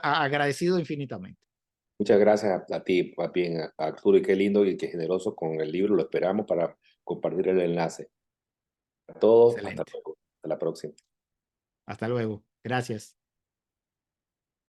Agradecido infinitamente. Muchas gracias a ti, más bien, a Arturo, y qué lindo y qué generoso con el libro. Lo esperamos para compartir el enlace. A todos, hasta luego. Hasta la próxima. Hasta luego. Gracias.